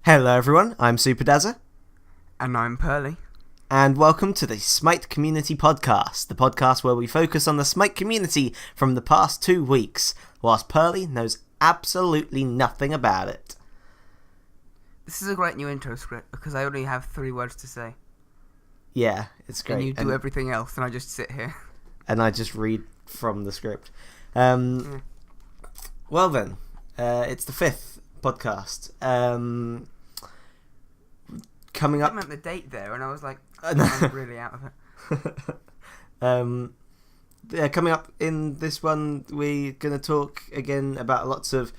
Hello everyone, I'm SuperDazza. And I'm Purley. And welcome to the SMITE Community Podcast, the podcast where we focus on the SMITE community from the past 2 weeks, whilst Purley knows absolutely nothing about it. This is a great new intro script because I only have 3 words to say. Yeah, it's great. And you do everything else and I just sit here. And I just read from the script. Well then, it's the 5th podcast. Coming up... I meant the date there and I was like, I'm really out of it. Coming up in this one, we're going to talk again about lots of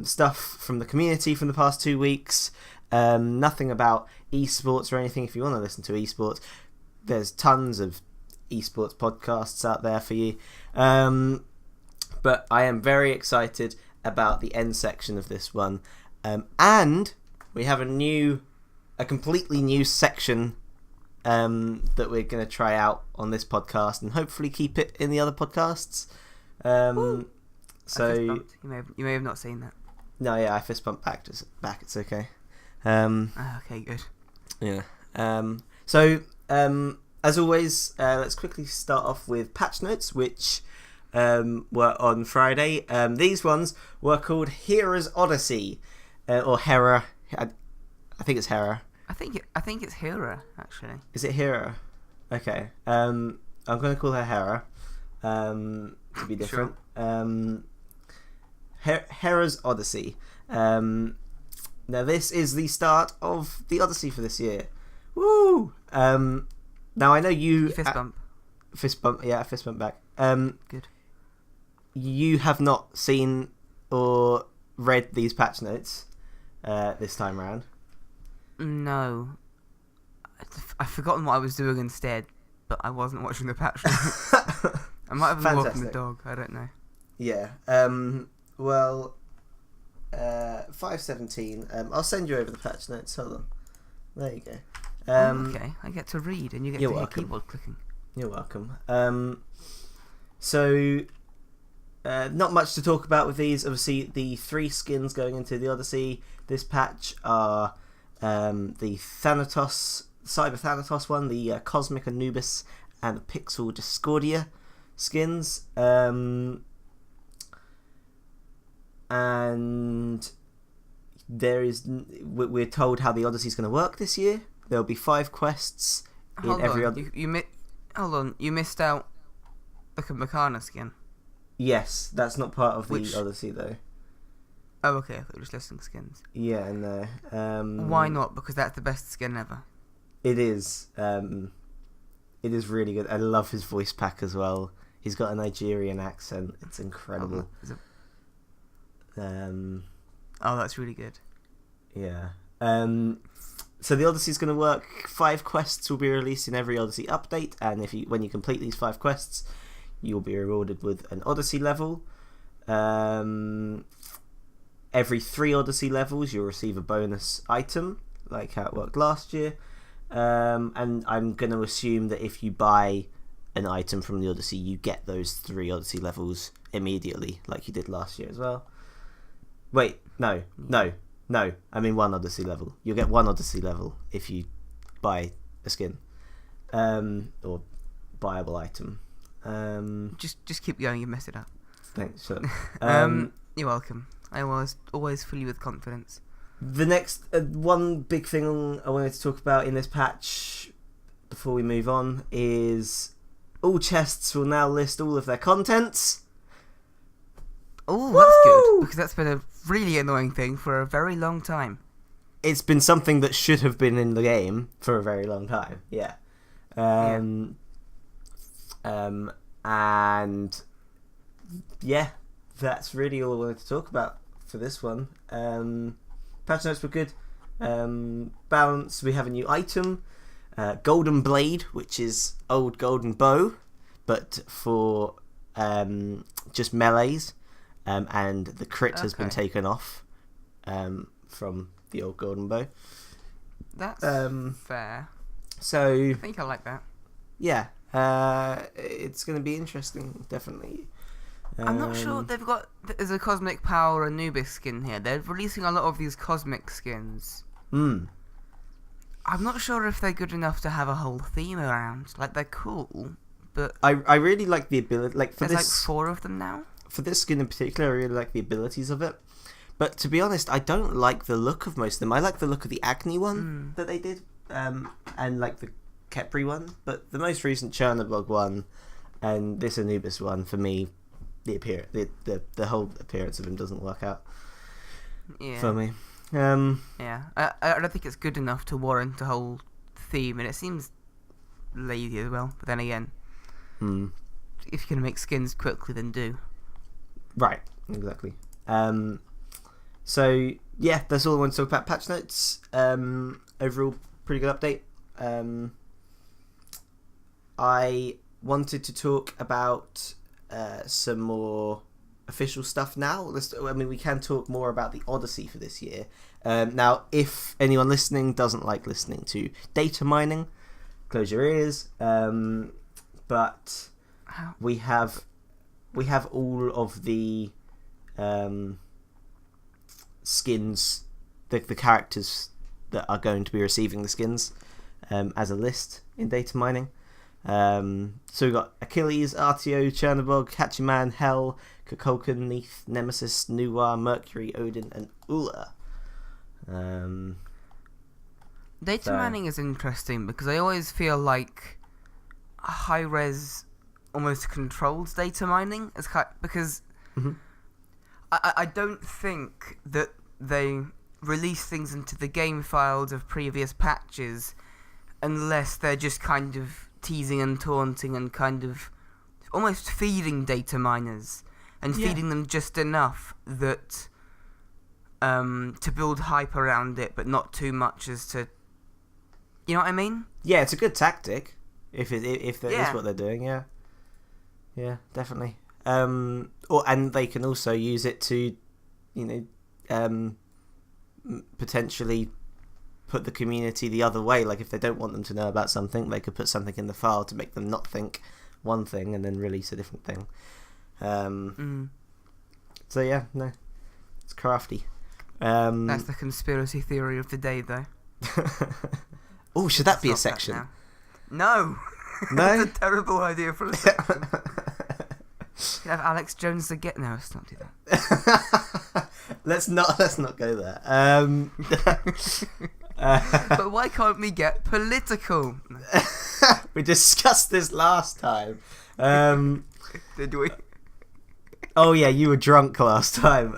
stuff from the community from the past 2 weeks. Nothing about esports or anything. If you want to listen to esports, there's tons of esports podcasts out there for you. But I am very excited about the end section of this one. And we have a completely new section that we're going to try out on this podcast and hopefully keep it in the other podcasts. So you may have not seen that. No, yeah, I fist bump back. It's okay. Okay, good. Yeah. So as always, let's quickly start off with patch notes, which were on Friday. These ones were called Hera's Odyssey, or Hera. I think it's Hera. I think it's Hera, actually. Is it Hera? Okay. I'm going to call her Hera. To be different. Sure. Hera's Odyssey. Now this is the start of the Odyssey for this year. Woo! Now I know you... Fist bump. Fist bump, yeah, fist bump back. Good. You have not seen or read these patch notes this time around. No. I've forgotten what I was doing instead, but I wasn't watching the patch notes. I might have been walking the dog, I don't know. Yeah. Well, 5.17. I'll send you over the patch notes. Hold on. There you go. Okay, I get to read and you get to hear keyboard clicking. You're welcome. So, not much to talk about with these. Obviously, the 3 skins going into the Odyssey this patch are the Thanatos, Cyber Thanatos one, the Cosmic Anubis, and the Pixel Discordia skins. And we're told how the Odyssey is going to work this year. There'll be 5 quests in every other... Hold on, you missed out the Makana skin. Yes, that's not part of the Odyssey though. Oh, okay, I thought you were just listing skins. Yeah, no. Why not? Because that's the best skin ever. It is. It is really good. I love his voice pack as well. He's got a Nigerian accent. It's incredible. That's really good. Yeah. So the Odyssey is going to work. 5 quests will be released in every Odyssey update, and when you complete these 5 quests, you'll be rewarded with an Odyssey level. Every 3 Odyssey levels, you'll receive a bonus item, like how it worked last year. And I'm going to assume that if you buy an item from the Odyssey, you get those 3 Odyssey levels immediately, like you did last year as well. Wait, no. I mean 1 Odyssey level. You'll get 1 Odyssey level if you buy a skin, or buyable item. Just keep going. You messed it up. Thanks. Sure. You're welcome. I was always fill you with confidence. The next one big thing I wanted to talk about in this patch before we move on is all chests will now list all of their contents. Oh, that's good, because that's been a really annoying thing for a very long time. It's been something that should have been in the game for a very long time. Yeah. And yeah, that's really all I wanted to talk about for this one. Patch notes were good. Balance, we have a new item, Golden Blade, which is old Golden Bow, but for just melees, and the crit has been taken off from the old Golden Bow. That's fair. So I think I like that. Yeah, it's going to be interesting, definitely. I'm not sure they've got. There's a Cosmic Power Anubis skin here. They're releasing a lot of these cosmic skins. Hmm. I'm not sure if they're good enough to have a whole theme around. Like, they're cool, but I really like the ability. Like, for there's this, like 4 of them now. For this skin in particular, I really like the abilities of it. But to be honest, I don't like the look of most of them. I like the look of the Agni one that they did, and like the Kepri one. But the most recent Chernobog one and this Anubis one, for me, the whole appearance of him doesn't work out for me. Yeah, I don't think it's good enough to warrant a whole theme, and it seems lazy as well. But then again, if you're gonna make skins quickly, then do. Right, exactly. So yeah, that's all I want to talk about. Patch notes. Overall, pretty good update. I wanted to talk about some more official stuff now. We can talk more about the Odyssey for this year. Now, if anyone listening doesn't like listening to data mining, close your ears. But we have all of the skins, the characters that are going to be receiving the skins as a list in data mining. So we've got Achilles, Artio, Chernobog, Hachiman, Hel, Kukulkan, Neith, Nemesis, Nuwa, Mercury, Odin, and Ula. Data mining is interesting because I always feel like high-res almost controls data mining because I don't think that they release things into the game files of previous patches unless they're just kind of teasing and taunting and kind of almost feeding data miners and feeding them just enough that to build hype around it, but not too much as to, you know what I mean? Yeah, it's a good tactic if that is what they're doing. Yeah, definitely. And they can also use it to, potentially put the community the other way. Like, if they don't want them to know about something, they could put something in the file to make them not think one thing and then release a different thing. So yeah, no, it's crafty. That's the conspiracy theory of the day, though. Oh, should that be a section? No. That's a terrible idea for a section. You have Alex Jones again. No, let's not do that. let's not go there. But why can't we get political? We discussed this last time. Did we? Oh yeah, you were drunk last time.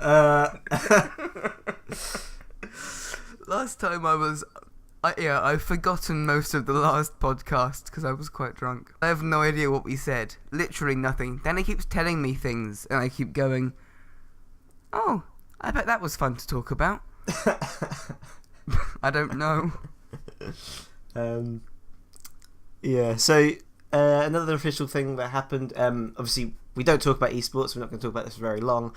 Last time I've forgotten most of the last podcast because I was quite drunk. I have no idea what we said. Literally nothing. Then he keeps telling me things and I keep going, oh, I bet that was fun to talk about. I don't know. Yeah, so another official thing that happened, obviously we don't talk about esports, we're not going to talk about this for very long,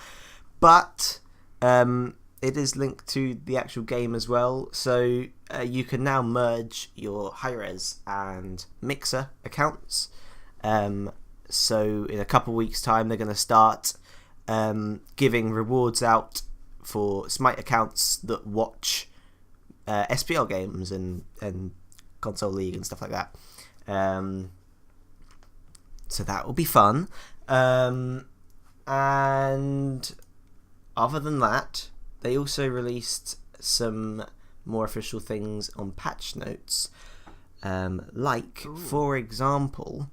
but it is linked to the actual game as well. So you can now merge your high-res and mixer accounts. So in a couple weeks' time, they're going to start giving rewards out for SMITE accounts that watch SPL games and console league and stuff like that. So that will be fun. And other than that, they also released some more official things on patch notes. For example,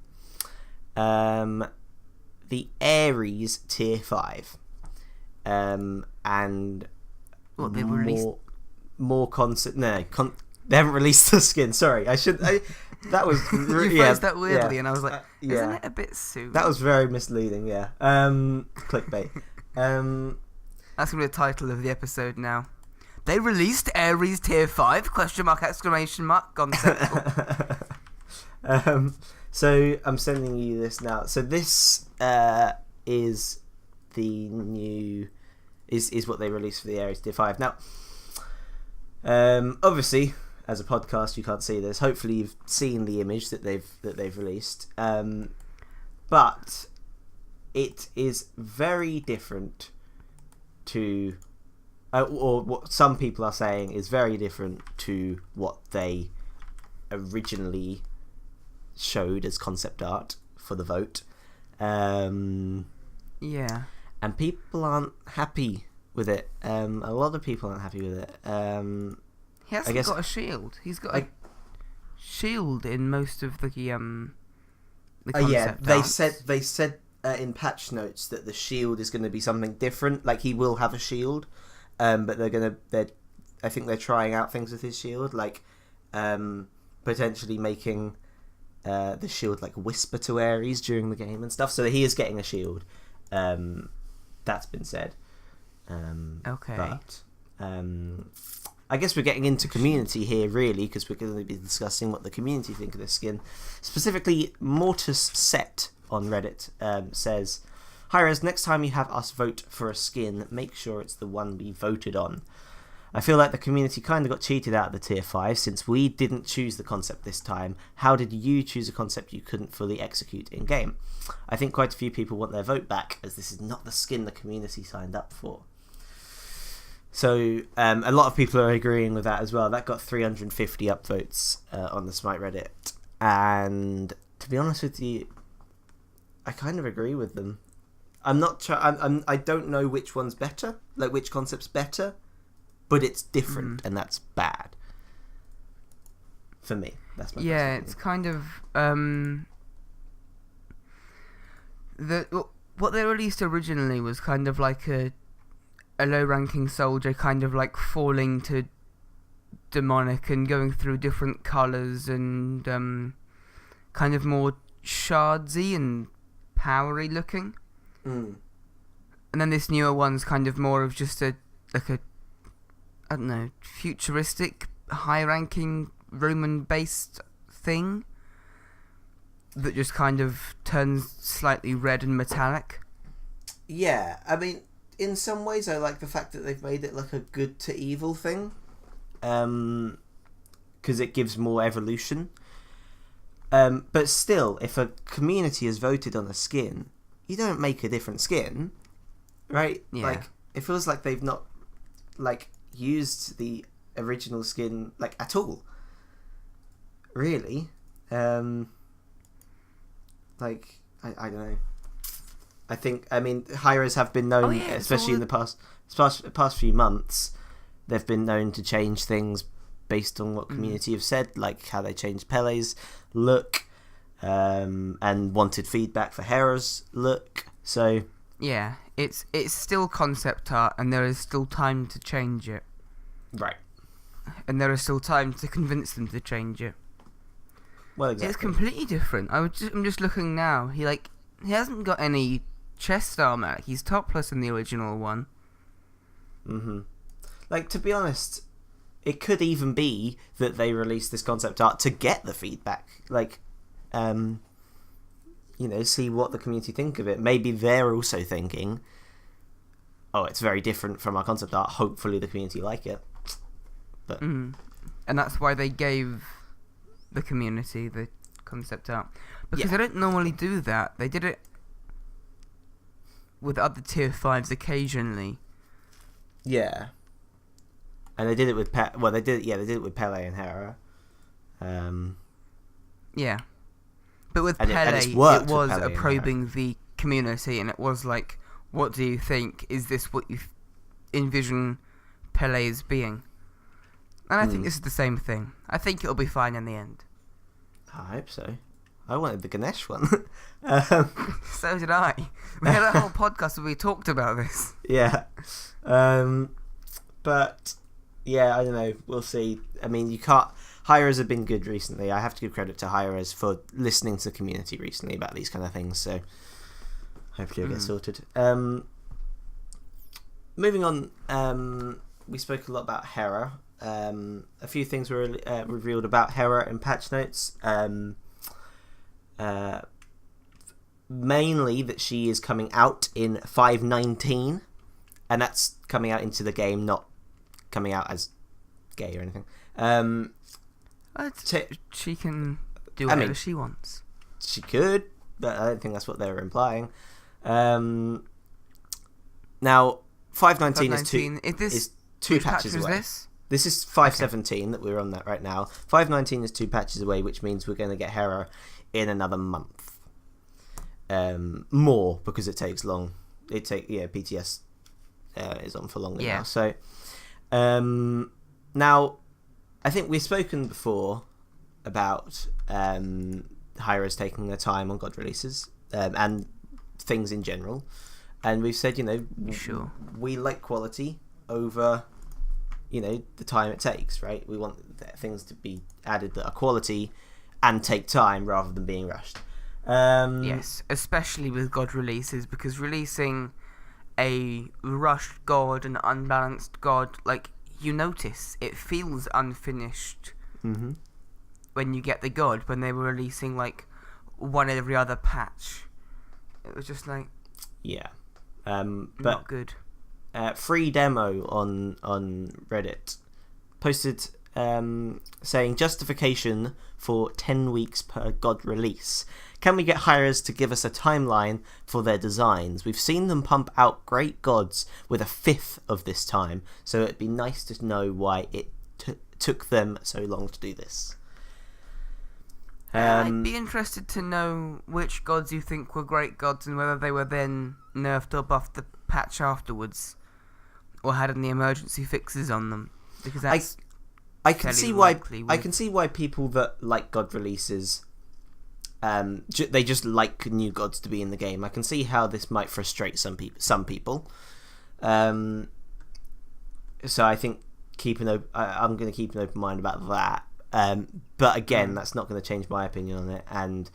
the Ares Tier 5. And what, they released? More concept. No, they haven't released the skin. Sorry, that was you phrased that weirdly, and I was like, isn't it a bit soon? That was very misleading. Yeah. Clickbait. That's gonna be the title of the episode now. They released Ares Tier 5? ? Concept. So I'm sending you this now. So this is the new is what they released for the Ares Tier 5. Now, obviously, as a podcast, you can't see this. Hopefully, you've seen the image that they've released. But it is very different to, or what some people are saying is very different to what they originally showed as concept art for the vote. Yeah. And people aren't happy with it. A lot of people aren't happy with it. He hasn't got a shield. He's got a shield in most of the concept arts. They said in patch notes that the shield is going to be something different. Like, he will have a shield, but I think they're trying out things with his shield, like potentially making the shield like whisper to Ares during the game and stuff. So he is getting a shield. That's been said. Okay. But I guess we're getting into community here, really, because we're going to be discussing what the community think of this skin. Specifically, Mortis Set on Reddit says, "Hi Rez, next time you have us vote for a skin, make sure it's the one we voted on. I feel like the community kind of got cheated out of the tier 5 since we didn't choose the concept this time. How did you choose a concept you couldn't fully execute in game? I think quite a few people want their vote back, as this is not the skin the community signed up for." So a lot of people are agreeing with that as well. That got 350 upvotes on the Smite Reddit, and to be honest with you, I kind of agree with them. I'm not I don't know which one's better, like which concept's better, but it's different, and that's bad for me. That's my it's kind of what they released originally was kind of like a low-ranking soldier kind of like falling to demonic and going through different colours and kind of more shardsy and powery looking. And then this newer one's kind of more of just a I don't know, futuristic, high-ranking Roman-based thing that just kind of turns slightly red and metallic. Yeah, I mean, in some ways I like the fact that they've made it like a good to evil thing, because it gives more evolution. But still, if a community has voted on a skin, you don't make a different skin, right? Yeah. Like, it feels like they've not like used the original skin like at all, really. Like, I don't know. I mean, Heras have been known, especially in the past few months, they've been known to change things based on what community have said, like how they changed Pele's look, and wanted feedback for Hera's look. So yeah, it's still concept art, and there is still time to change it. Right. And there is still time to convince them to change it. Well, exactly. It's completely different. I'm just looking now. He hasn't got any chest armor. He's topless in the original one. Like, to be honest, it could even be that they released this concept art to get the feedback. Like, see what the community think of it. Maybe they're also thinking, oh, it's very different from our concept art. Hopefully the community like it. But and that's why they gave the community the concept art. Because they don't normally do that. They did it with other tier 5s occasionally. Yeah. And they did it with they did it with Pele and Hera. Yeah. But with and Pele, it was probing the community, and it was like, what do you think? Is this what you envision Pele as being? And I think this is the same thing. I think it'll be fine in the end. I hope so. I wanted the Ganesh one. So did I. We had a whole podcast where we talked about this. Yeah. But, yeah, I don't know. We'll see. I mean, you can't... Hiras have been good recently. I have to give credit to Hiras for listening to the community recently about these kind of things, so hopefully it'll get sorted. Moving on, we spoke a lot about Hera. A few things were revealed about Hera in patch notes. Mainly that she is coming out in 5.19, and that's coming out into the game, not coming out as gay or anything. She can do whatever she wants. She could, but I don't think that's what they were implying. Now 519 is two patches patch away. This is 517 that we're on that right now. 519 is 2 patches away, which means we're going to get Hera in another month. More, because it takes long. PTS is on for longer now. So now, I think we've spoken before about Hera's taking their time on God releases and things in general. And we've said, sure, we like quality over, the time it takes, right? We want things to be added that are quality and take time rather than being rushed. Yes, especially with God releases, because releasing a rushed God, an unbalanced God, you notice it feels unfinished when you get the God. When they were releasing one every other patch, it was just but not good. Free demo on Reddit posted saying justification for 10 weeks per God release. Can we get Hiras to give us a timeline for their designs? We've seen them pump out great gods with a fifth of this time, so it'd be nice to know why it took them so long to do this. I'd be interested to know which gods you think were great gods and whether they were then nerfed or buffed the patch afterwards, or had any emergency fixes on them. Because that's I can see why people that like God releases, they just like new gods to be in the game. I can see how this might frustrate some people. So I think I'm going to keep an open mind about that. But again, that's not going to change my opinion on it. And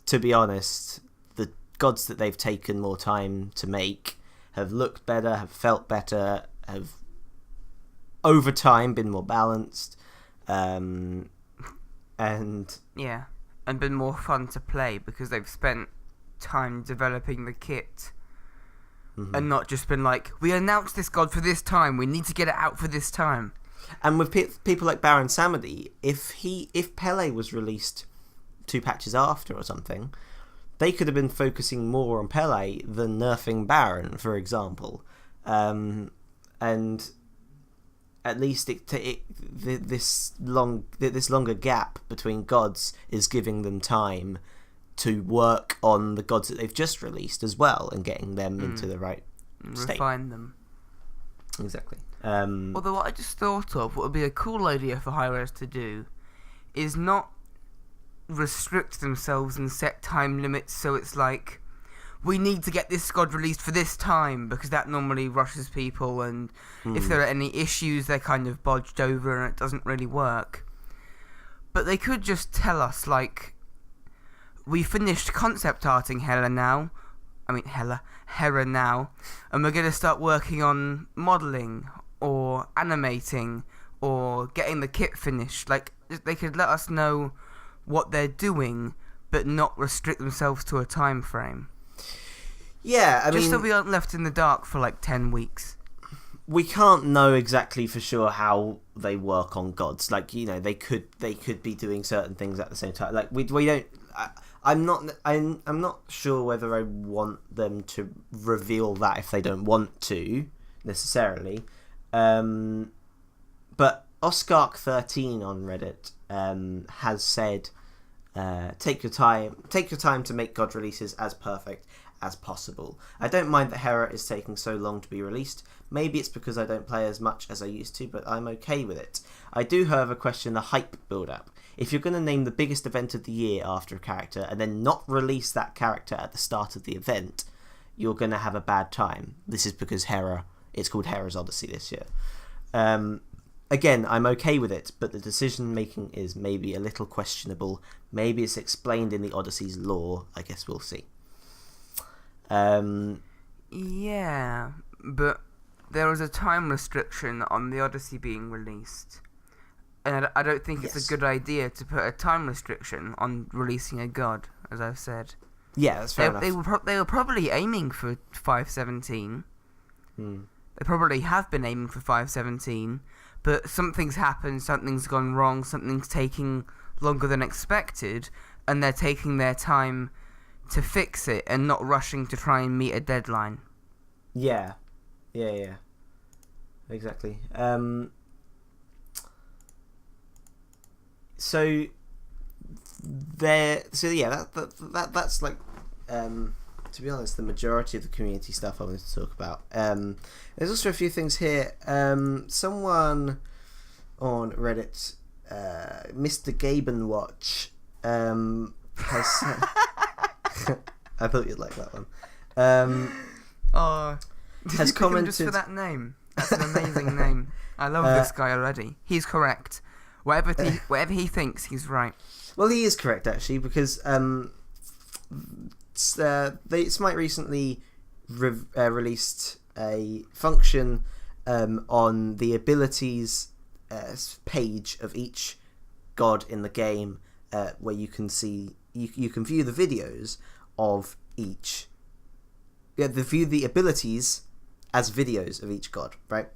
to be honest, the gods that they've taken more time to make have looked better, have felt better, have over time been more balanced, and been more fun to play because they've spent time developing the kit. And not just been we announced this god for this time, we need to get it out for this time. And with people like Baron Samedi, if Pele was released 2 patches after or something, they could have been focusing more on Pele than nerfing Baron, for example. And at least this longer gap between gods is giving them time to work on the gods that they've just released as well and getting them into the right state. Refine them. Exactly. Although what I just thought of, what would be a cool idea for Hiras to do, is not restrict themselves and set time limits so it's we need to get this god released for this time, because that normally rushes people, and if there are any issues they're kind of bodged over and it doesn't really work. But they could just tell us we finished concept arting Hera now, and we're going to start working on modelling or animating or getting the kit finished. They could let us know what they're doing, but not restrict themselves to a time frame. Yeah, just so we aren't left in the dark for 10 weeks. We can't know exactly for sure how they work on gods. They could be doing certain things at the same time. We don't. I'm not sure whether I want them to reveal that if they don't want to necessarily. But Oscark13 on Reddit has said, take your time to make God releases as perfect as possible. I don't mind that Hera is taking so long to be released. Maybe it's because I don't play as much as I used to, but I'm okay with it. I do, however, question the hype build-up. If you're going to name the biggest event of the year after a character and then not release that character at the start of the event, you're going to have a bad time. This is because it's called Hera's Odyssey this year. Again, I'm okay with it, but the decision making is maybe a little questionable. Maybe it's explained in the Odyssey's lore. I guess we'll see. Yeah, but there was a time restriction on the Odyssey being released. And I don't think it's a good idea to put a time restriction on releasing a god, as I've said. Yeah, that's fair enough. They were probably aiming for 517. They probably have been aiming for 517, but something's happened, something's gone wrong, something's taking longer than expected, and they're taking their time to fix it and not rushing to try and meet a deadline. Yeah. Exactly. So that's like, to be honest, the majority of the community stuff I wanted to talk about. There's also a few things here. Someone on Reddit, Mr. Gabenwatch, has I thought you'd like that one. Has commented just for that name. That's an amazing name. I love this guy already. He's correct. Whatever he thinks, he's right. Well, he is correct actually, because SMITE recently released a function on the abilities page of each god in the game, where you can see you can view the videos of each. View the abilities as videos of each god, right?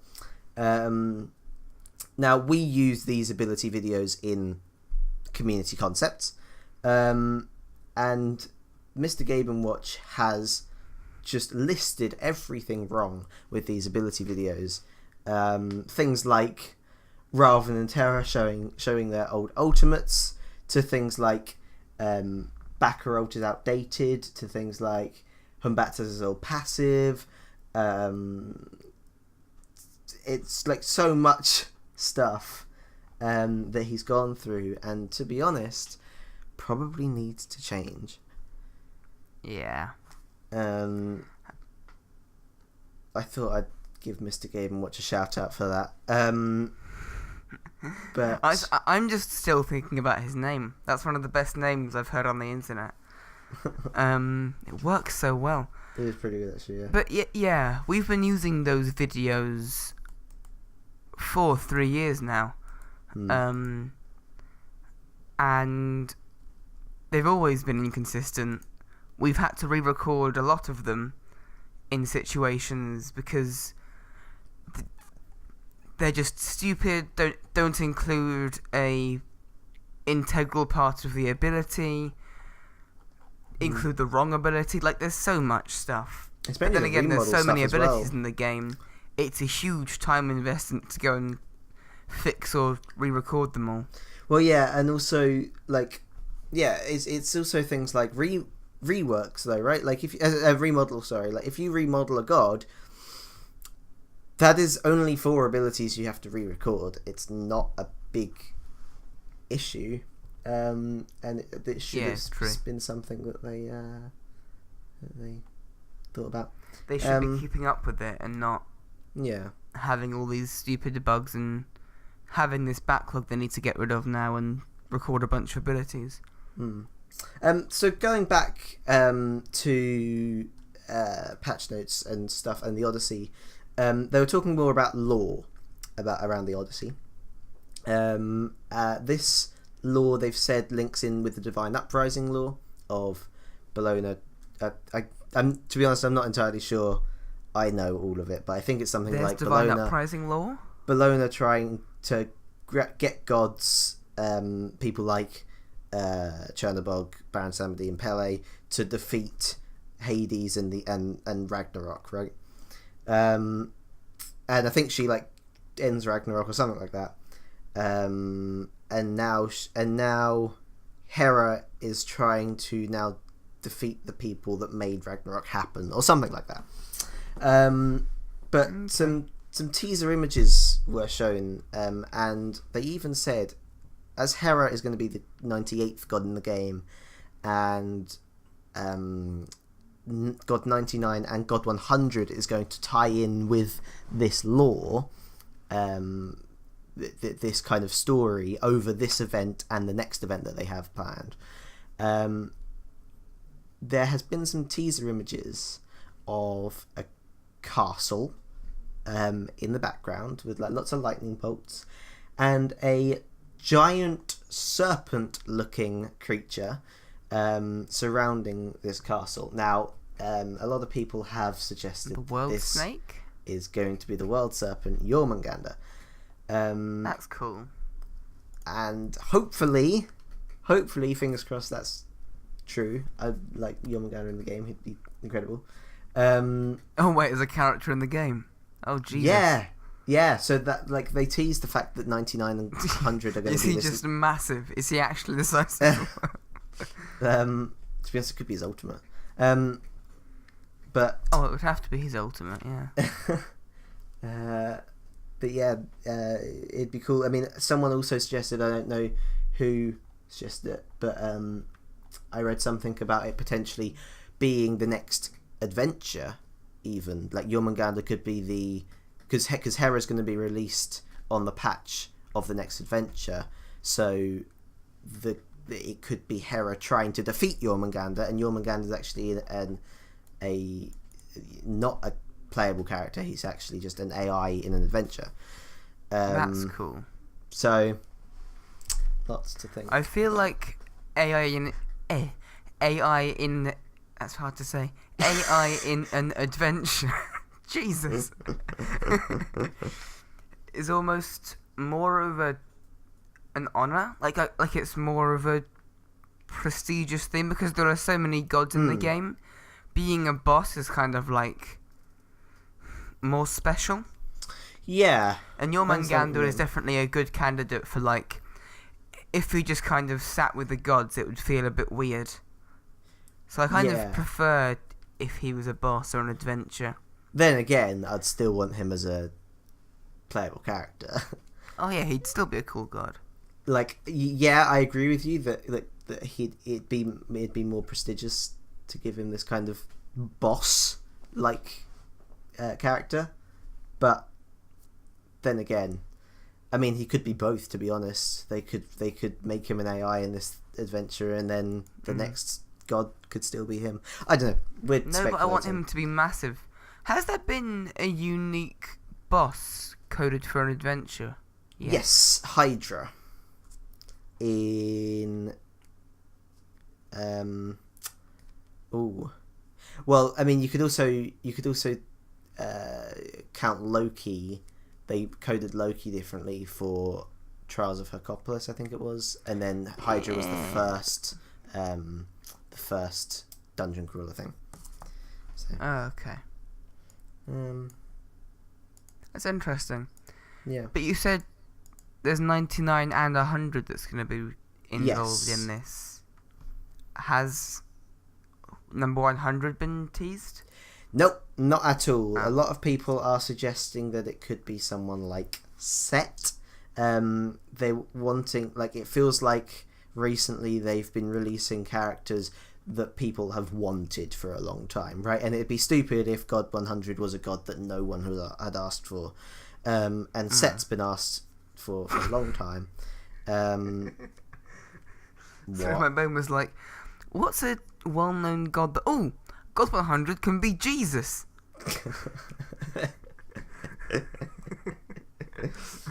Now we use these ability videos in community concepts, and Mr. Gabenwatch has just listed everything wrong with these ability videos. Things like Raven and Hera showing their old ultimates, to things like Backer ult is outdated, to things like Humbatza's old passive. It's like so much stuff that he's gone through, and to be honest, probably needs to change. Yeah. I thought I'd give Mr. Gabenwatch a shout out for that. But I'm just still thinking about his name. That's one of the best names I've heard on the internet. It works so well. It is pretty good actually, yeah. But yeah, we've been using those videos for 3 years now. And they've always been inconsistent. We've had to re-record a lot of them in situations because they're just stupid, don't include a integral part of the ability, include the wrong ability. Like, there's so much stuff. But then again, there's so many abilities in the game, it's a huge time investment to go and fix or re-record them all. Well, yeah, and also, like, yeah, it's also things like reworks, though, right? Like, if if you remodel a god, that is only 4 abilities you have to re-record. It's not a big issue, and it should have been something that they thought about. They should be keeping up with it and not having all these stupid bugs and having this backlog they need to get rid of now and record a bunch of abilities. So going back to patch notes and stuff and the Odyssey, they were talking more about lore around the Odyssey. This lore, they've said, links in with the Divine Uprising lore of Bologna. I'm to be honest, I'm not entirely sure I know all of it, but I think it's something like Divine Bologna, Uprising lore? Bologna trying to get gods, people like Chernobog, Baron Samedi, and Pele to defeat Hades and Ragnarok, right? And I think she like ends Ragnarok or something like that. And now Hera is trying to now defeat the people that made Ragnarok happen, or something like that. But some teaser images were shown, and they even said, as Hera is going to be the 98th god in the game, and God 99 and God 100 is going to tie in with this lore, this kind of story over this event and the next event that they have planned. There has been some teaser images of a castle in the background with like lots of lightning bolts and a giant serpent-looking creature surrounding this castle. Now, a lot of people have suggested the world this snake is going to be the world serpent Jormungandr. That's cool. And hopefully, fingers crossed, that's true. I like Jormungandr in the game. He'd be incredible. Oh wait, there's a character in the game. Oh Jesus. Yeah. So that like they tease the fact that 99 and 100 are going to be. Is he just massive? Is he actually the size of to be honest, it could be his ultimate. But it would have to be his ultimate, yeah. But yeah, it'd be cool. I mean, someone also suggested, I don't know who suggested it, but I read something about it potentially being the next adventure, even. Like, Jormungandr could be the... Because Hera's going to be released on the patch of the next adventure, so it could be Hera trying to defeat Jormungandr, and Jormungandr is actually not a playable character. He's actually just an AI in an adventure. That's cool. So, lots to think. I feel like AI in that's hard to say. AI in an adventure. Jesus. Is almost more of an honor. Like it's more of a prestigious thing because there are so many gods in the game. Being a boss is kind of like more special. Yeah. And Jormungandr is definitely a good candidate for, like, if we just kind of sat with the gods, it would feel a bit weird. So I kind of prefer if he was a boss or an adventure. Then again, I'd still want him as a playable character. Oh yeah, he'd still be a cool god. Like, yeah, I agree with you that it'd be more prestigious to give him this kind of boss-like character, but then again, I mean, he could be both. To be honest, they could make him an AI in this adventure, and then the next god could still be him. I don't know. But I want him to be massive. Has there been a unique boss coded for an adventure? Yes, Hydra. In well, I mean, you could also count Loki. They coded Loki differently for Trials of Hercupolis, I think it was, and then Hydra was the first dungeon crawler thing. So, okay. That's interesting. Yeah. But you said there's 99 and 100 that's going to be involved in this. Has number 100 been teased? Nope, not at all. A lot of people are suggesting that it could be someone like Set. They're wanting, like, it feels like recently they've been releasing characters that people have wanted for a long time, right? And it'd be stupid if God 100 was a god that no one had asked for. And Set's been asked for a long time. So my brain was like, what's a well-known god that... Oh, God 100 can be Jesus.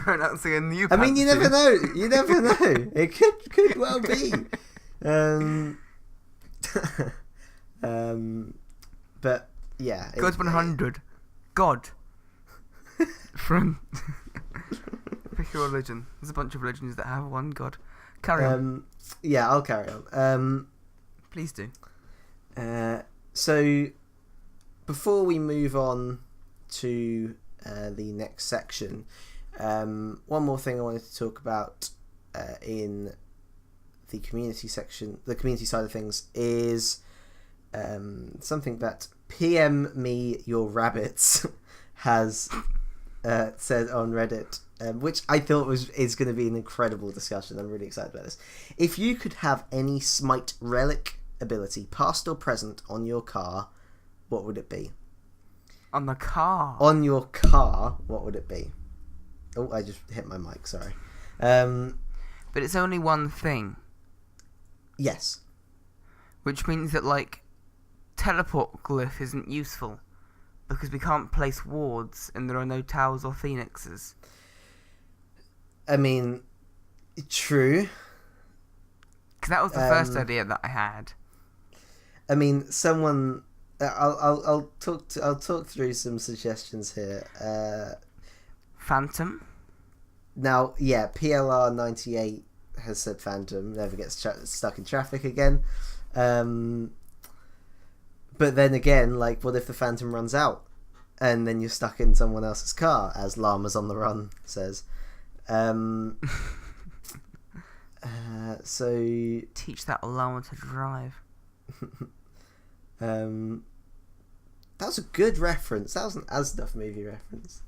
We're announcing a new... I mean, you never know. You never know. It could well be. But yeah, God 100, God from pick a religion. There's a bunch of religions that have one god. Carry on. Yeah, I'll carry on. Please do. So before we move on to the next section, one more thing I wanted to talk about in the community section, the community side of things, is something that PM Me Your Rabbits has said on Reddit, which I thought is going to be an incredible discussion. I'm really excited about this. If you could have any SMITE Relic ability, past or present, on your car, what would it be? On the car? On your car, what would it be? Oh, I just hit my mic, sorry. But it's only one thing. Yes. Which means that, like, teleport glyph isn't useful because we can't place wards and there are no towers or phoenixes. I mean, true. Because that was the first idea that I had. I mean, someone... I'll talk through some suggestions here. Phantom? Now, yeah, PLR 98 has said Phantom never gets stuck in traffic again. But then again, like, what if the Phantom runs out? And then you're stuck in someone else's car, as Llamas on the Run says. So... Teach that llama to drive. That was a good reference. That was an Asduff movie reference.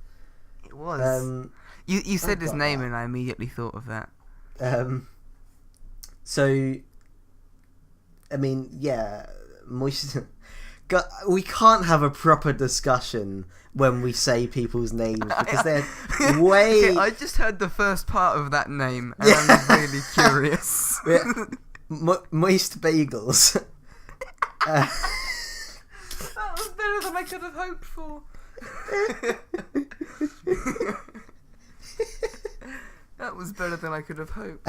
It was. You said his name and I immediately thought of that. So, I mean, yeah, we can't have a proper discussion when we say people's names because they're way... Okay, I just heard the first part of that name and I'm really curious. Moist Bagels. That was better than I could have hoped for. That was better than I could have hoped.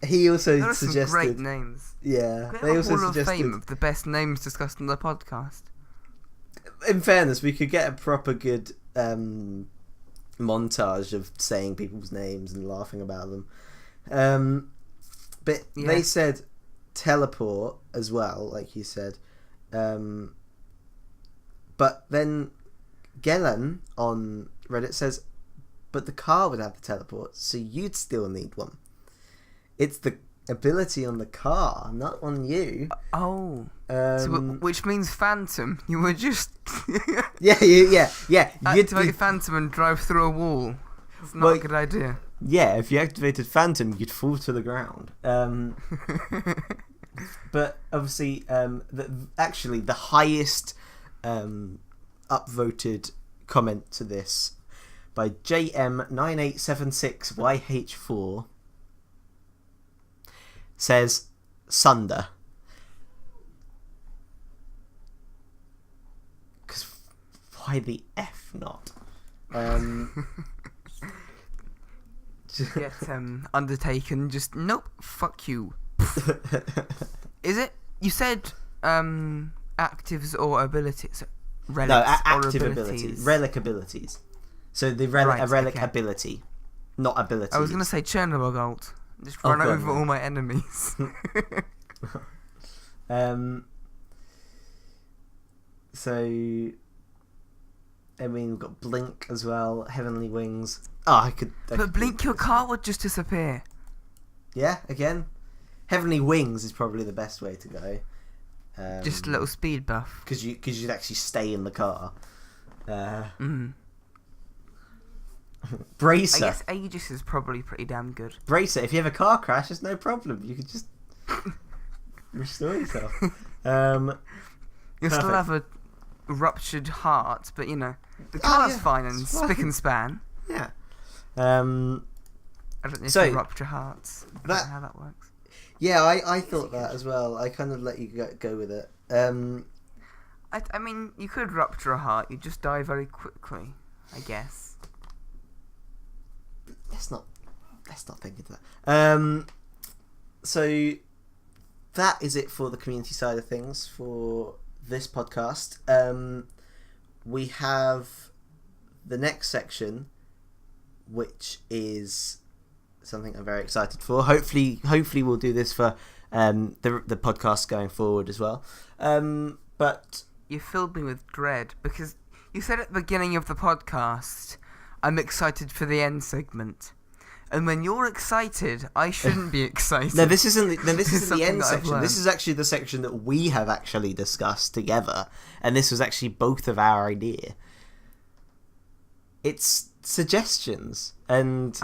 He also there are suggested some great names. Yeah, they also suggested Hall of Fame of the best names discussed on the podcast. In fairness, we could get a proper good montage of saying people's names and laughing about them. But they said teleport as well, like you said. But then Gellan on Reddit says, but the car would have the teleport, so you'd still need one. It's the ability on the car, not on you. Oh. Which means Phantom. You were just... yeah. Activate Phantom and drive through a wall. It's not a good idea. Yeah, if you activated Phantom, you'd fall to the ground. But obviously, actually, the highest upvoted comment to this by JM9876YH4 says Sunder. Because why the F not? Get undertaken. Just nope. Fuck you. Is it? You said actives or abilities. Relics no, active abilities. Relic abilities. So the relic ability, not ability. I was gonna say Chernobyl. Just run over all my enemies. So, I mean, we've got Blink as well, Heavenly Wings. Oh, But Blink, your car would just disappear. Yeah, again, Heavenly Wings is probably the best way to go. Just a little speed buff. Because you'd actually stay in the car. Bracer. I guess Aegis is probably pretty damn good. Bracer, if you have a car crash, it's no problem. You could just restore yourself. You'll still have a ruptured heart, but you know, the car's fine and spick and span. Yeah. I don't know if they rupture hearts. I don't know how that works. Yeah, I thought that as well. I kind of let you go with it. I mean, you could rupture a heart. You just die very quickly, I guess. Let's not think of that. So that is it for the community side of things for this podcast. We have the next section, which is something I'm very excited for. Hopefully we'll do this for the podcast going forward as well. But you filled me with dread because you said at the beginning of the podcast, I'm excited for the end segment. And when you're excited, I shouldn't be excited. No, this isn't the end section. This is actually the section that we have actually discussed together. And this was actually both of our idea. It's suggestions. And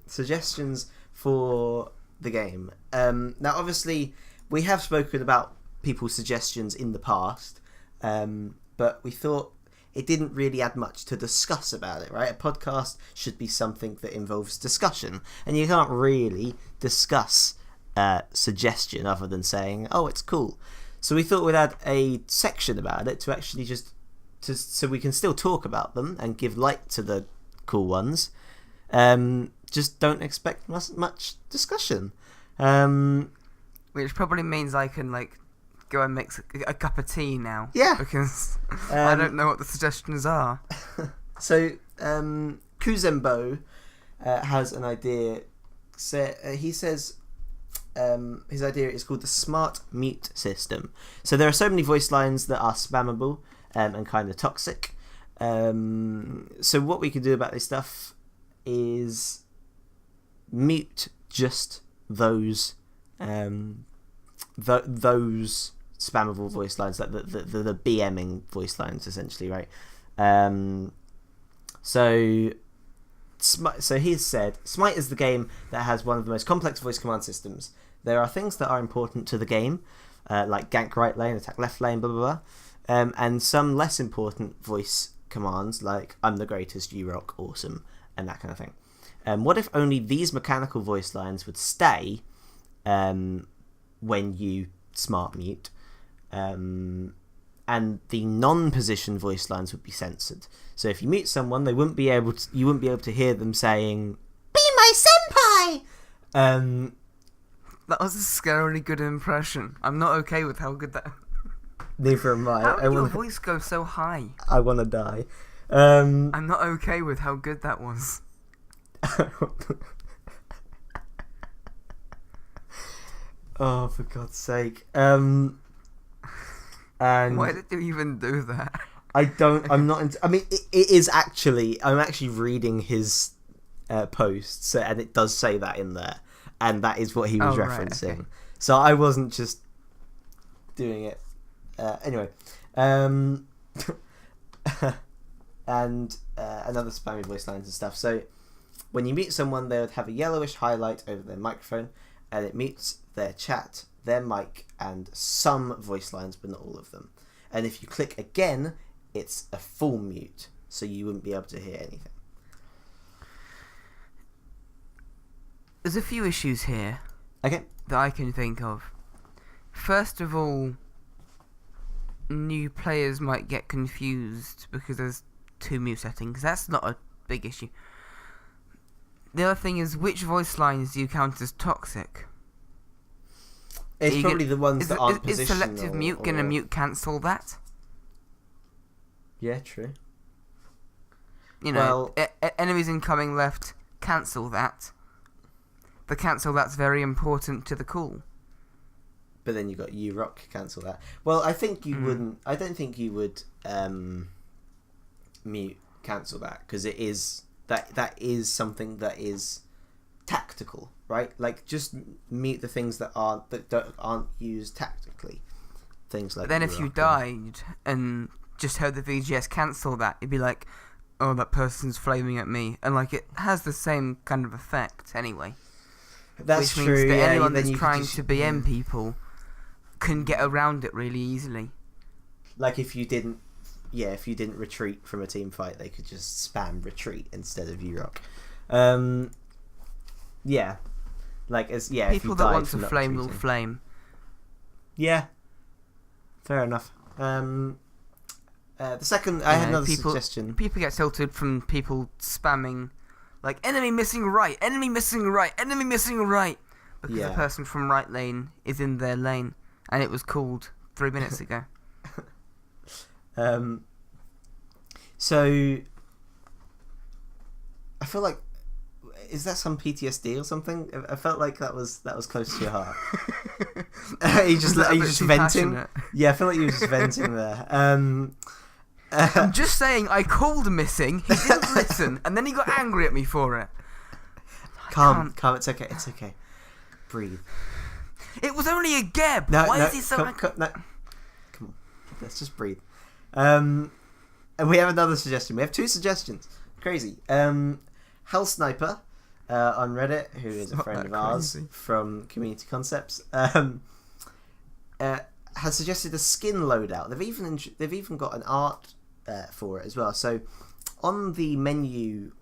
suggestions for the game. Now, obviously, we have spoken about people's suggestions in the past. But we thought it didn't really add much to discuss about it, right? A podcast should be something that involves discussion, and you can't really discuss suggestion other than saying, oh, it's cool. So we thought we'd add a section about it to actually so we can still talk about them and give light to the cool ones. Just don't expect much discussion. Which probably means I can, go and mix a cup of tea now. Yeah. Because I don't know what the suggestions are. So, Kuzembo has an idea. He says, his idea is called the smart mute system. So there are so many voice lines that are spammable and kind of toxic. So what we can do about this stuff is mute just those those spammable voice lines, like the BMing voice lines, essentially, right? So he has said, Smite is the game that has one of the most complex voice command systems. There are things that are important to the game, like gank right lane, attack left lane, blah, blah, blah. And some less important voice commands, like I'm the greatest, you rock, awesome, and that kind of thing. What if only these mechanical voice lines would stay when you smart mute, and the non-position voice lines would be censored. So if you mute someone, you wouldn't be able to hear them saying, "Be my senpai." That was a scarily good impression. I'm not okay with how good that. Neither am I. How did your voice go so high? I want to die. I'm not okay with how good that was. Oh, for God's sake. And why did you even do that? I'm not. I mean, it is actually. I'm actually reading his posts, and it does say that in there, and that is what he was referencing. Right, okay. So I wasn't just doing it. Anyway, and another spammy voice lines and stuff. So when you mute someone, they would have a yellowish highlight over their microphone, and it mutes their chat, their mic, and some voice lines, but not all of them. And if you click again, it's a full mute, so you wouldn't be able to hear anything. There's a few issues here. Okay. That I can think of. First of all, new players might get confused because there's 2 mute settings. That's not a big issue. The other thing is, which voice lines do you count as toxic? It's probably the ones that aren't positional. Is selective mute going to mute cancel that? Yeah, true. You know, enemies incoming left, cancel that. The cancel that's very important to the call. But then you got you rock, cancel that. Well, I think you wouldn't. I don't think you would mute cancel that, because it is that is something that is tactical, right? Like, just mute the things that aren't used tactically. Things like. But then if you died and just heard the VGS cancel that, it'd be like, oh, that person's flaming at me, and like it has the same kind of effect anyway. That's which true. Means that yeah, anyone that's trying to BM people can get around it really easily. Like if you didn't retreat from a team fight, they could just spam retreat instead of U-Rock. Yeah. Like people that want to flame will flame. Yeah. Fair enough. The second, I had another suggestion. People get tilted from people spamming, like, enemy missing right, enemy missing right, enemy missing right, because the person from right lane is in their lane, and it was called 3 minutes ago. So I feel like, is that some PTSD or something? I felt like that was close to your heart. Are you just venting? Passionate? Yeah, I feel like you were just venting there. I'm just saying, I called missing, he didn't listen, and then he got angry at me for it. Calm, it's okay, breathe. It was only a Geb. Why is he so angry? Come on, let's just breathe. And we have another suggestion. We have 2 suggestions. Crazy. Hell Sniper on Reddit, who is a friend of ours from Community Concepts, has suggested a skin loadout. They've even got an art for it as well. So on the menu,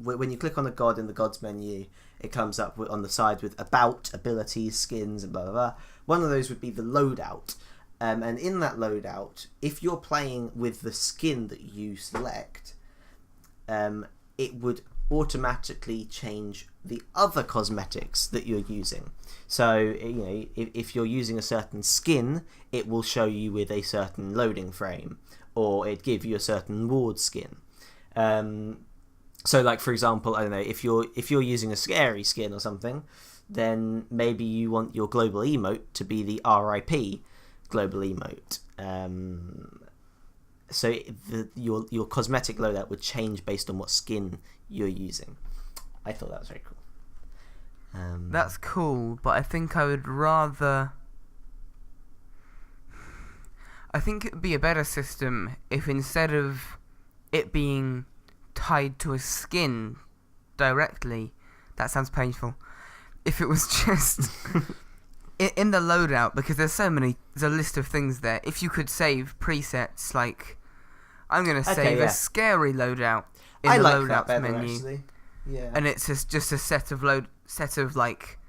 when you click on a god in the gods menu, it comes up on the side with about, abilities, skins, and blah blah blah. One of those would be the loadout. And in that loadout, if you're playing with the skin that you select, it would automatically change the other cosmetics that you're using. So, you know, if you're using a certain skin, it will show you with a certain loading frame, or it'd give you a certain ward skin. So, like, for example, I don't know, if you're using a scary skin or something, then maybe you want your global emote to be the RIP global emote. So your cosmetic loadout would change based on what skin you're using. I thought that was very cool. That's cool, but I think I would rather... I think it would be a better system if instead of it being tied to a skin directly, that sounds painful, if it was just in the loadout, because there's a list of things there. If you could save presets, like, I'm going to save a scary loadout in the loadout menu. Actually. Yeah. And it's just a set of like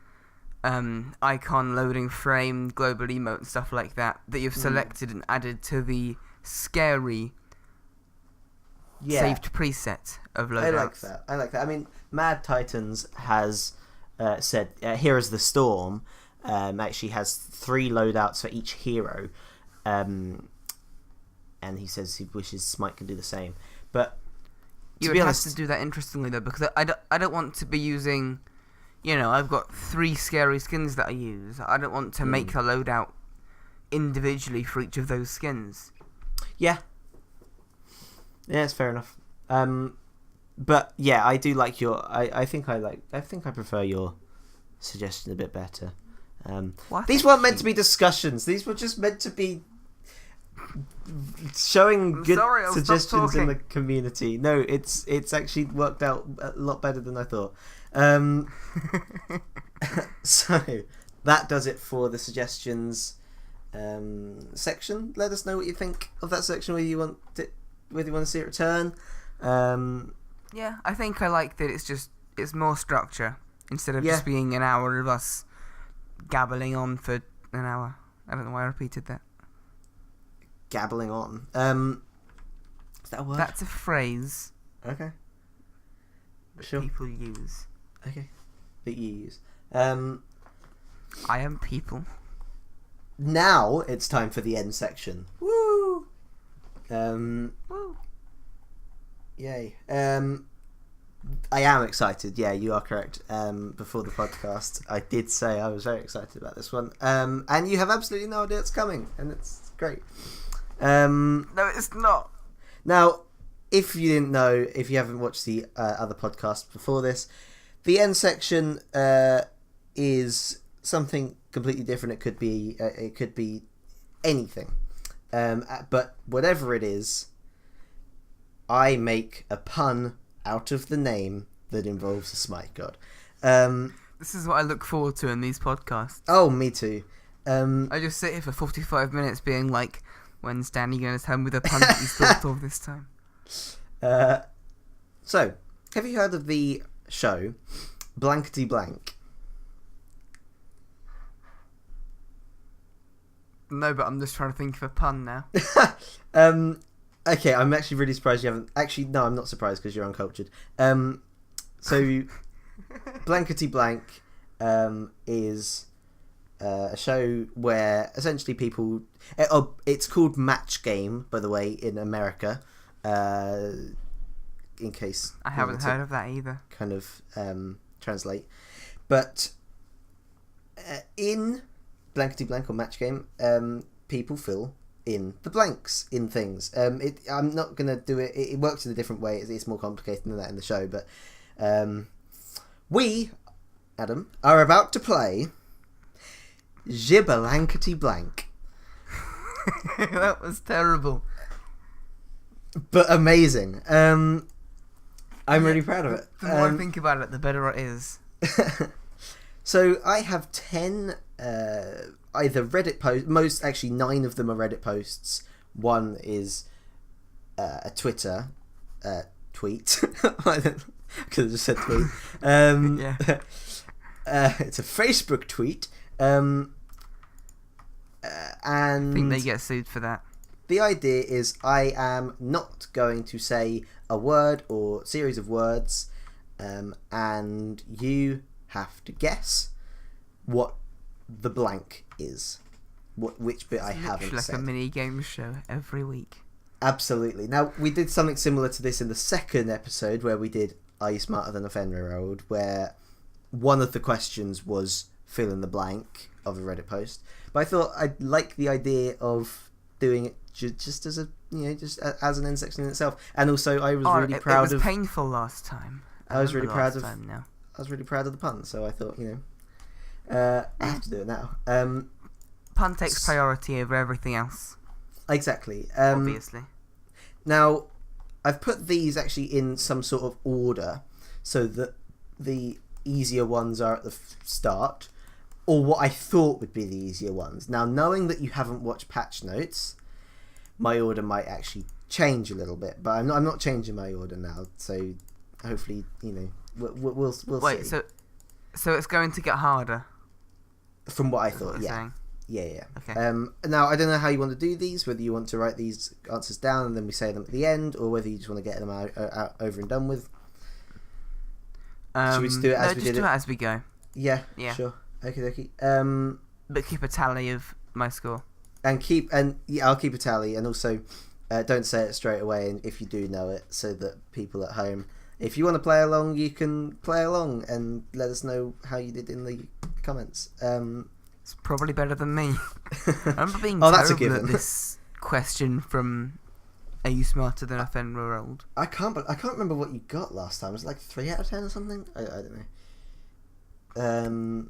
icon, loading frame, global emote and stuff like that you've selected and added to the scary saved preset of loadouts. I like that. I mean, Mad Titans has said Heroes the Storm actually has 3 loadouts for each hero, and he says he wishes Smite can do the same. But you would have to do that interestingly though, because I don't want to be using, I've got 3 scary skins that I use. I don't want to make a loadout individually for each of those skins. Yeah, it's fair enough. But yeah, I do like your. I think I prefer your suggestion a bit better. These weren't meant to be discussions. These were just meant to be showing good suggestions in the community. No, it's actually worked out a lot better than I thought. So that does it for the suggestions section. Let us know what you think of that section. Whether you want to see it return. Yeah, I think I like that it's more structure instead of just being an hour of us gabbling on for an hour. I don't know why I repeated that. Gabbling on. Is that a word? That's a phrase. Okay. That people use. Okay. That you use. I am people. Now it's time for the end section. Woo! Woo! Yay. I am excited. Yeah, you are correct. Before the podcast, I did say I was very excited about this one. And you have absolutely no idea it's coming, and it's great. No, it's not. Now, if you didn't know, if you haven't watched the other podcast before this, the end section is something completely different. It could be anything. But whatever it is, I make a pun out of the name that involves a Smite god. This is what I look forward to in these podcasts. Oh, me too. I just sit here for 45 minutes being like, when's Danny going to tell me the pun that he's thought of this time? So, have you heard of the show Blankety Blank? No, but I'm just trying to think of a pun now. Okay, I'm actually really surprised you haven't. Actually, no, I'm not surprised because you're uncultured. So, Blankety Blank is a show where essentially people. It's called Match Game, by the way, in America. In case I haven't heard of that either. Kind of translate, but in Blankety Blank or Match Game, people fill in the blanks in things. I'm not gonna do it. It works in a different way. It's more complicated than that in the show, but we, Adam, are about to play Jibbalankety Blank. That was terrible, but amazing. I'm really proud of it. The more I think about it, the better it is. So I have 10 either Reddit posts, 9 of them are Reddit posts. One is a Twitter tweet. I could have just said tweet. Yeah. It's a Facebook tweet. And I think they get sued for that. The idea is I am not going to say a word or series of words, and you have to guess what the blank is, which bit I haven't like said. Like a mini game show every week. Absolutely. Now, we did something similar to this in the second episode where we did Are You Smarter Than a 10-Year-Old, where one of the questions was fill in the blank of a Reddit post. But I thought I'd like the idea of doing it just as a, just as an end section in itself. And also, I was really proud of. It was painful last time. I was really proud of. I was really proud of the pun, so I thought, I have to do it now. Pun takes priority over everything else. Exactly. Obviously. Now, I've put these actually in some sort of order so that the easier ones are at the start, or what I thought would be the easier ones. Now, knowing that you haven't watched patch notes, my order might actually change a little bit, but I'm not changing my order now, so hopefully, we'll Wait, see. so it's going to get harder? From what I thought, yeah. Yeah. Okay. Now, I don't know how you want to do these, whether you want to write these answers down and then we say them at the end, or whether you just want to get them out over and done with. Should we just do it as we did it? Do it as we go. Yeah. Sure. Okay. But keep a tally of my score. I'll keep a tally, and also don't say it straight away, and if you do know it, so that people at home, if you want to play along, you can play along and let us know how you did in the comments. It's probably better than me. I remember being that's a terrible given. at this question from Are You Smarter Than a 10-Year-Old? I can't remember what you got last time. Was it like 3 out of 10 or something? I don't know.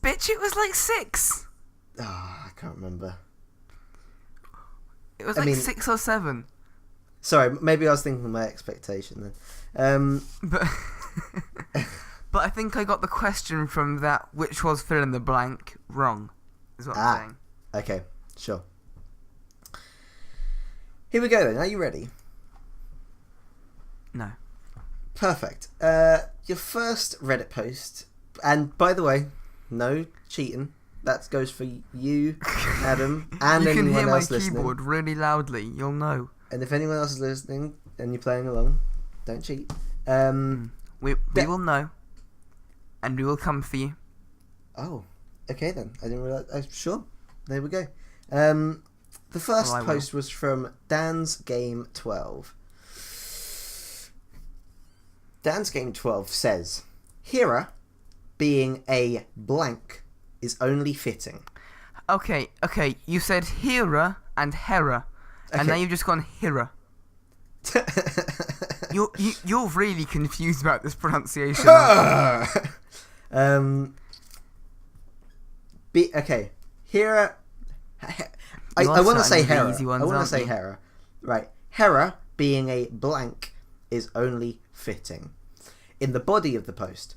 Bitch, it was like 6. I can't remember. It was 6 or 7. Sorry, maybe I was thinking of my expectation then. But I think I got the question from that, which was fill in the blank, wrong, is what I'm saying. Okay, sure. Here we go then. Are you ready? No. Perfect. Your first Reddit post, and by the way, no cheating. That goes for you, Adam, and you anyone can hear else my listening. keyboard really loudly. You'll know. And if anyone else is listening and you're playing along, don't cheat. We will know, and we will come for you. Oh, okay then. I didn't realize. Sure, there we go. The first post was from Dan's Game 12. Dan's Game 12 says, Hera being a blank is only fitting. Okay. You said Hera and Hera, and now you've just gone Hera. You're really confused about this pronunciation. Okay, Hera. I want to say Hera. I want to say Hera. Right, Hera being a blank is only fitting. In the body of the post,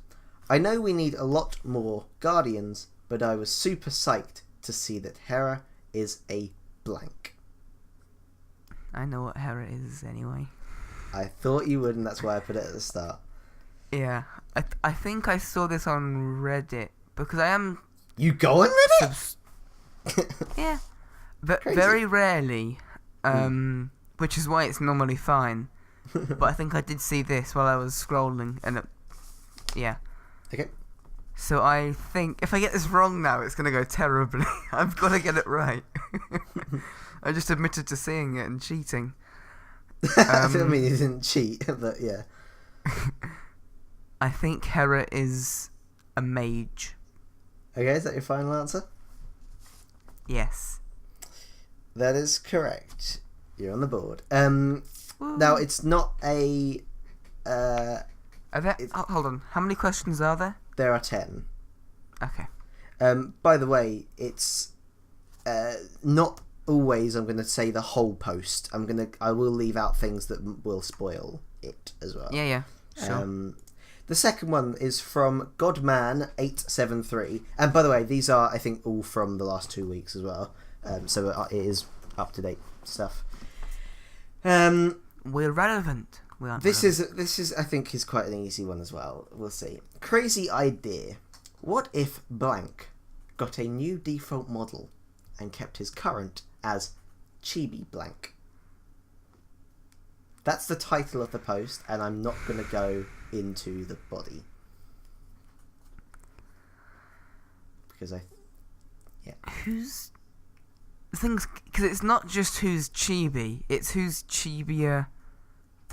I know we need a lot more Guardians, but I was super psyched to see that Hera is a blank. I know what Hera is anyway. I thought you would, and that's why I put it at the start. Yeah, I think I saw this on Reddit, because I am... You go on Reddit? Yeah. Very rarely, which is why it's normally fine. But I think I did see this while I was scrolling, and yeah. Okay. So I think, if I get this wrong now, it's going to go terribly. I've got to get it right. I just admitted to seeing it and cheating. I mean, you didn't cheat, but yeah. I think Hera is a mage. Okay, is that your final answer? Yes. That is correct. You're on the board. Now, it's not a... Are there... hold on. How many questions are there? There are 10. Okay. By the way, it's not always I'm going to say the whole post. I will leave out things that will spoil it as well. Yeah. Sure. The second one is from Godman873. And by the way, these are, I think, all from the last 2 weeks as well. So it is up-to-date stuff. We're relevant. We aren't This relevant. is I think is quite an easy one as well. We'll see. Crazy idea. What if blank got a new default model and kept his current as Chibi blank? That's the title of the post, and I'm not going to go into the body because who's things, because it's not just who's chibi, it's who's chibier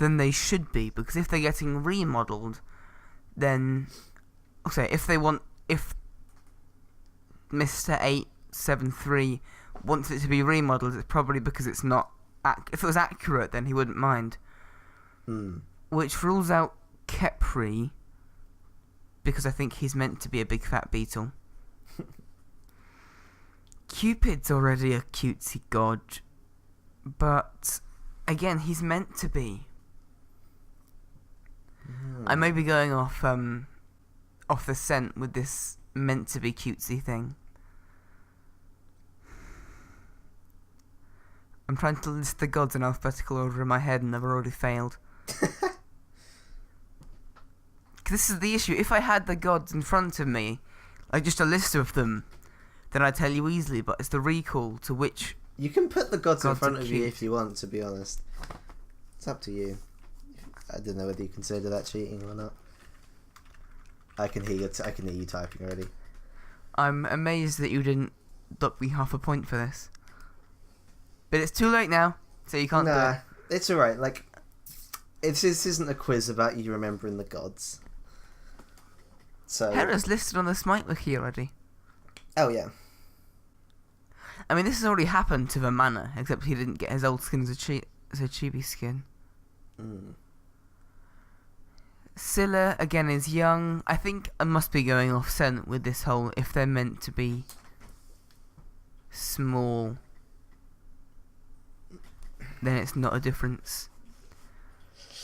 then they should be, because if they're getting remodeled, then if Mr. 873 wants it to be remodeled, it's probably because it's not. If it was accurate, then he wouldn't mind. Which rules out Kepri, because I think he's meant to be a big fat beetle. Cupid's already a cutesy god, but again, he's meant to be. I may be going off the scent with this meant to be cutesy thing. I'm trying to list the gods in alphabetical order in my head, and I've already failed. This is the issue. If I had the gods in front of me, like just a list of them, then I'd tell you easily, but it's the recall to which... You can put the gods in front of you if you want, to be honest. It's up to you. I don't know whether you consider that cheating or not. I can hear you typing already. I'm amazed that you didn't dock me half a point for this. But it's too late now, so you can't do it. It's alright. Like, this isn't a quiz about you remembering the gods. So Hera's listed on the SMITE wiki already. Oh, yeah. I mean, this has already happened to the Manor, except he didn't get his old skin as a chibi skin. Scylla, again, is young. I think I must be going off scent with this whole, if they're meant to be small, then it's not a difference.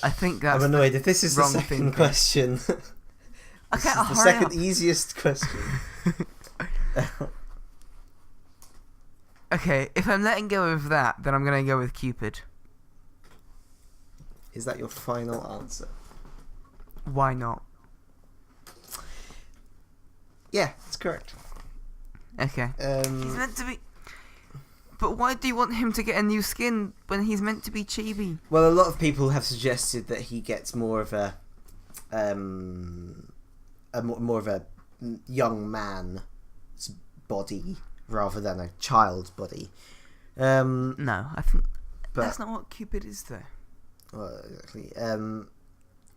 I think that's I'm annoyed if this is the second question. This is the second easiest question. Okay, if I'm letting go of that, then I'm going to go with Cupid. Is that your final answer? Why not? Yeah, that's correct. Okay. He's meant to be... But why do you want him to get a new skin when he's meant to be chibi? Well, a lot of people have suggested that he gets more of a young man's body rather than a child's body. No, I think that's not what Cupid is, though. Well, exactly. And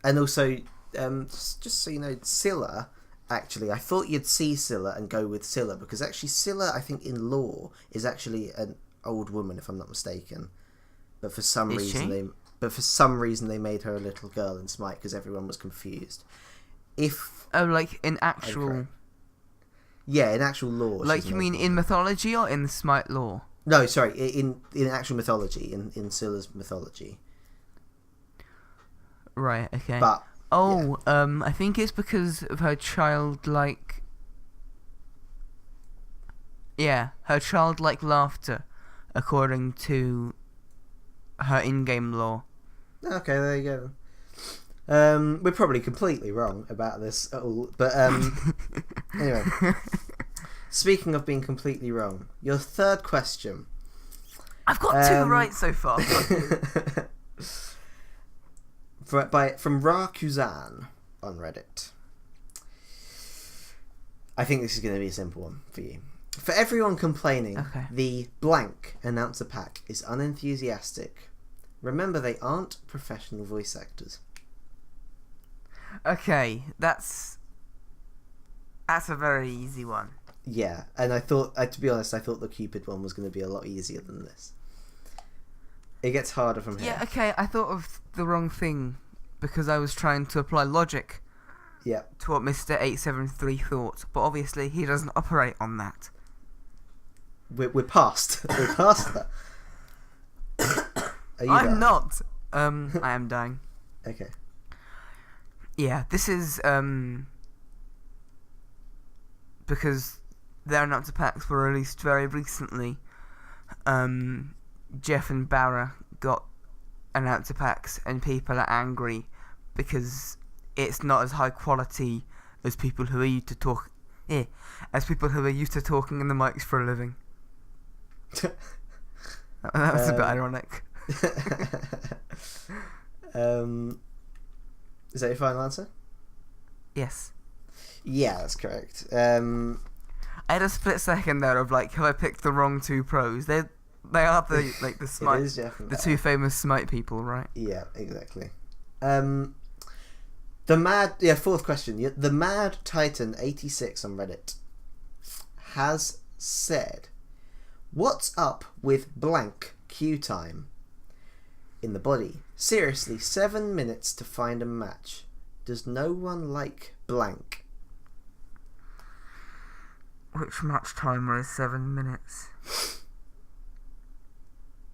also, just so you know, Scylla. Actually, I thought you'd see Scylla and go with Scylla, because actually Scylla, I think in lore, is actually an old woman, if I'm not mistaken. But for some reason they made her a little girl in SMITE because everyone was confused. Like in actual... Yeah, in actual lore. Like you mean in mythology or in the SMITE lore? No, sorry, in actual mythology, in Scylla's mythology. Right, okay. But I think it's because of her childlike... Yeah, her childlike laughter, according to her in-game lore. Okay, there you go. We're probably completely wrong about this at all, but anyway. Speaking of being completely wrong, your third question. I've got 2 right so far. From Rakuzan on Reddit. I think this is going to be a simple one for you. For everyone complaining, the blank announcer pack is unenthusiastic. Remember, they aren't professional voice actors. Okay, that's a very easy one. Yeah, and I thought, to be honest, I thought the Cupid one was going to be a lot easier than this. It gets harder from here. Yeah, okay, I thought of the wrong thing because I was trying to apply logic to what Mr. 873 thought, but obviously he doesn't operate on that. We're past. We're past that. I'm not. I am dying. Okay. Yeah, this is because their announcer packs were released very recently. Jeff and Barra got announcer packs, and people are angry because it's not as high quality as people who are used to talking in the mics for a living. That was a bit ironic. Is that your final answer? Yes. Yeah, that's correct. I had a split second there of like, have I picked the wrong 2 pros? They are the Smite. It is definitely the two famous Smite people, right? Yeah, exactly. Fourth question. The Mad Titan 86 on Reddit has said, "What's up with blank queue time in the body? Seriously, 7 minutes to find a match. Does no one like blank?" Which match timer is 7 minutes?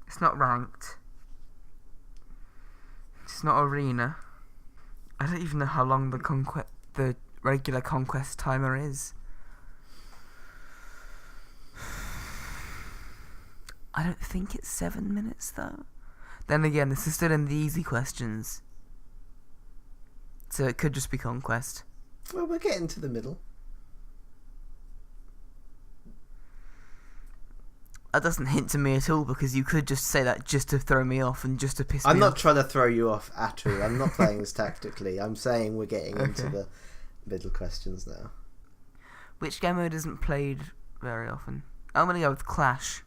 It's not ranked. It's not arena. I don't even know how long the regular conquest timer is. I don't think it's 7 minutes though. Then again, this is still in the easy questions, so it could just be conquest. Well, we're getting to the middle. That doesn't hint to me at all, because you could just say that just to throw me off and just to piss me off. I'm not trying to throw you off at all. I'm not playing this tactically. I'm saying we're getting into the middle questions now. Which game mode isn't played very often? I'm going to go with Clash.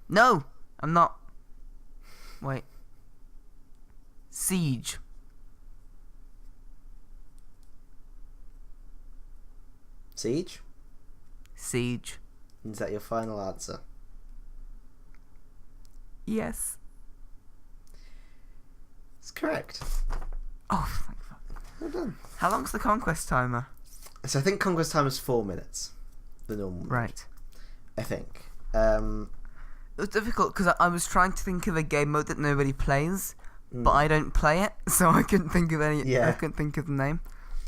No! I'm not. Wait. Siege. Siege? Siege. Is that your final answer? Yes. It's correct. Oh, thank fuck. Well done. How long's the conquest timer? So I think conquest time is 4 minutes. The normal mode, Right. I think. It was difficult because I was trying to think of a game mode that nobody plays, but I don't play it, so I couldn't think of any. Yeah. I couldn't think of the name.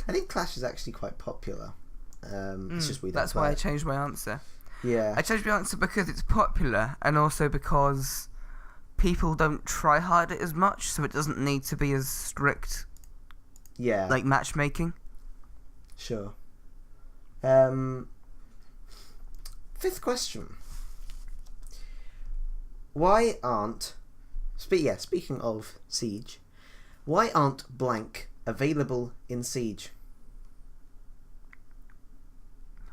I think Clash is actually quite popular. It's just we don't That's play why I it. changed my answer. Yeah. I changed my answer because it's popular, and also because people don't try hard it as much, so it doesn't need to be as strict. Yeah. Like matchmaking. Sure. Fifth question. Why aren't... speaking of Siege, why aren't blank available in Siege?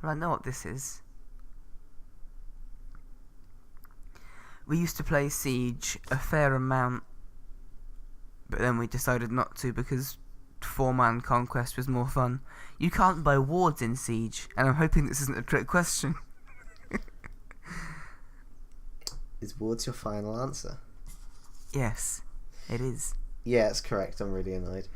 Well, I know what this is. We used to play Siege a fair amount, but then we decided not to because 4-man conquest was more fun. You can't buy wards in Siege, and I'm hoping this isn't a trick question. Is wards your final answer? Yes, it is. Yeah, it's correct. I'm really annoyed.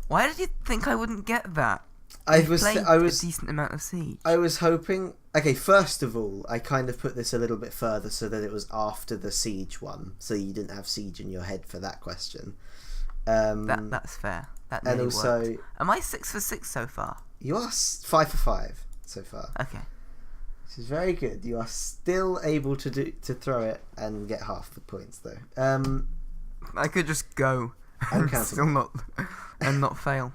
Why did you think I wouldn't get that? I You've was played a decent amount of Siege. I was hoping... Okay, first of all, I kind of put this a little bit further so that it was after the Siege one, so you didn't have Siege in your head for that question. That's fair. That and really also... worked. Am I 6 for 6 so far? You are 5 for 5 so far. Okay. Which is very good. You are still able to throw it and get half the points, though. I could just go I'm and counting. still not fail.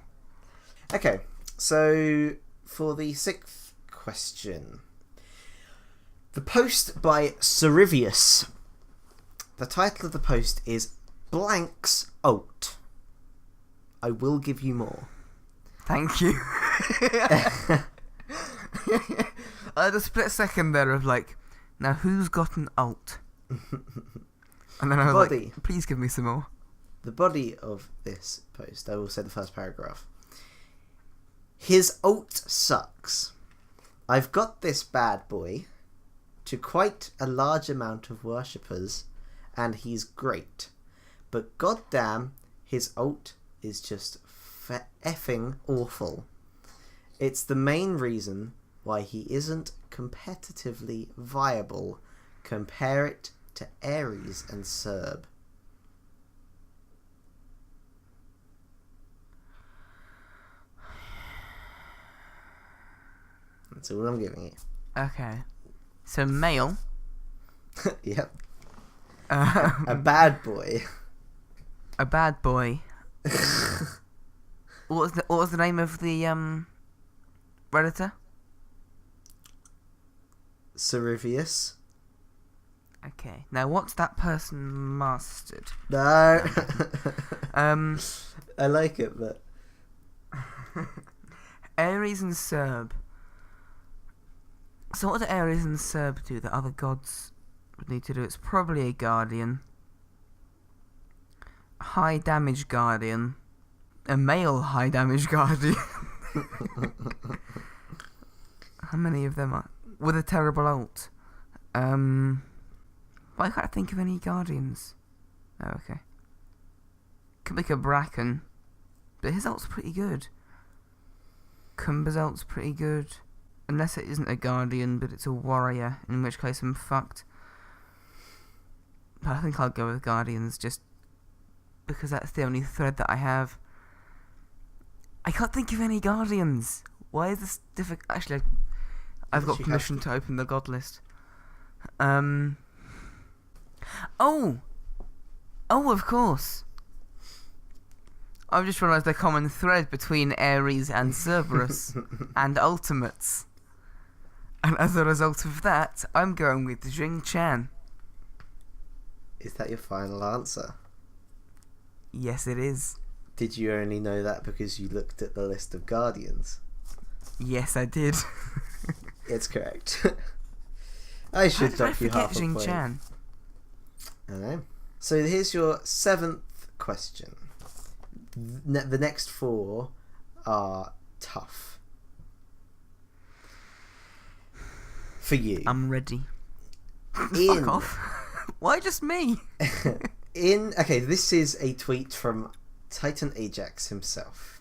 Okay, so for the sixth question, the post by Cerivius. The title of the post is Blank's Ult. I will give you more. Thank you. I had a split second there of like, now who's got an ult? And then I was like, please give me some more. The body of this post, I will say the first paragraph. His ult sucks. I've got this bad boy to quite a large amount of worshippers, and he's great. But goddamn, his ult is just effing awful. It's the main reason why he isn't competitively viable. Compare it to Ares and Serb. That's all I'm giving you. Okay. So male. Yep. A bad boy. A bad boy. What was the name of the Redditor? Cerivius. Okay. Now what's that person mastered? No. I like it, but Ares and Serb. So what do Ares and Serb do that other gods would need to do? It's probably a guardian. High damage guardian. A male high damage guardian. How many of them are? With a terrible ult. But I can't think of any guardians. Oh, okay. Could make a Bracken. But his ult's pretty good. Kumba's ult's pretty good. Unless it isn't a guardian, but it's a warrior, in which case I'm fucked. But I think I'll go with guardians, just because that's the only thread that I have. I can't think of any guardians. Why is this difficult? Actually, I've got permission to open the god list. Oh, of course. I've just realised the common thread between Ares and Cerberus and Ultimates. And as a result of that, I'm going with Jing Chan. Is that your final answer? Yes, it is. Did you only know that because you looked at the list of guardians? Yes, I did. It's correct. I should dock you half a Jing point. Chan? I know. So here's your 7th question. The next 4 are tough. For you. I'm ready. Fuck off. Why just me? Okay, this is a tweet from Titan Ajax himself.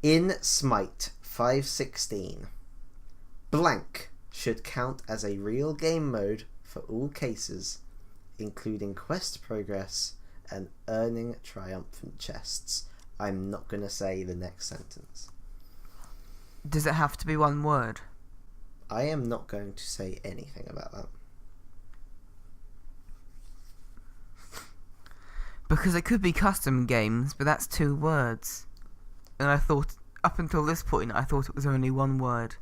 In SMITE 5.16, blank should count as a real game mode for all cases, including quest progress and earning triumphant chests. I'm not going to say the next sentence. Does it have to be one word? I am not going to say anything about that. Because it could be custom games, but that's 2 words. And I thought, up until this point, I thought it was only 1 word.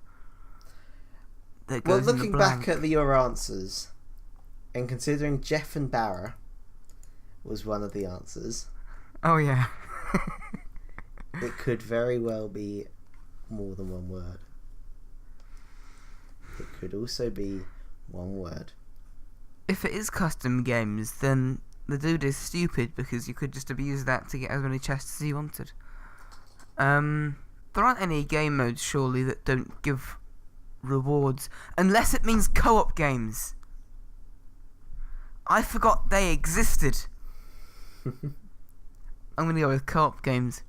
That goes Well, in the looking blank. back at your answers, and considering Jeff and Barra was one of the answers, Oh yeah. it could very well be more than 1 word. It could also be 1 word. If it is custom games, then the dude is stupid because you could just abuse that to get as many chests as you wanted. There aren't any game modes, surely, that don't give rewards, unless it means co-op games. I forgot they existed. I'm gonna go with co-op games.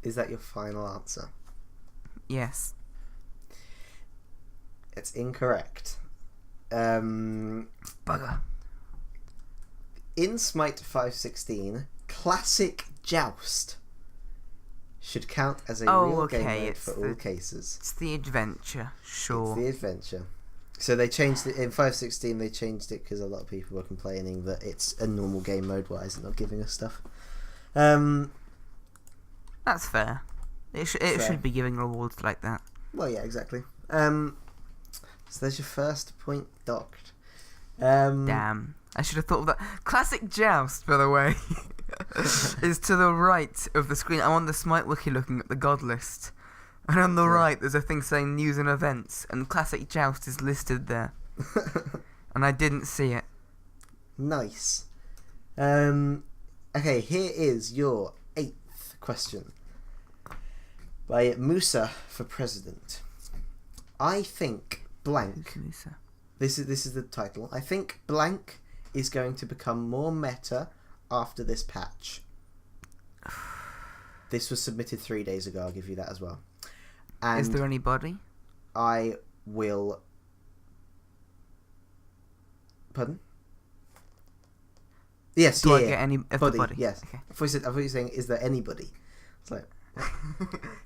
Is that your final answer? Yes. It's incorrect. Bugger. In SMITE 5.16, Classic Joust should count as a real game mode for all cases. It's the adventure, sure. It's the adventure. So they changed it in 5.16. They changed it because a lot of people were complaining that it's a normal game mode. Why is it not giving us stuff? That's fair. It should be giving rewards like that. Well, yeah, exactly. So there's your first point docked. Damn. I should have thought of that. Classic Joust, by the way, is to the right of the screen. I'm on the Smite Wiki looking at the god list. And on the right, there's a thing saying news and events, and Classic Joust is listed there. And I didn't see it. Nice. Okay, here is your 8th question. By Musa for President. I think blank. Musa. This is the title. I think blank is going to become more meta after this patch. This was submitted 3 days ago. I'll give you that as well. And is there anybody? I will. Pardon? Yes. Do I get any everybody? Yes. Okay. I thought you were saying, is there anybody? It's like.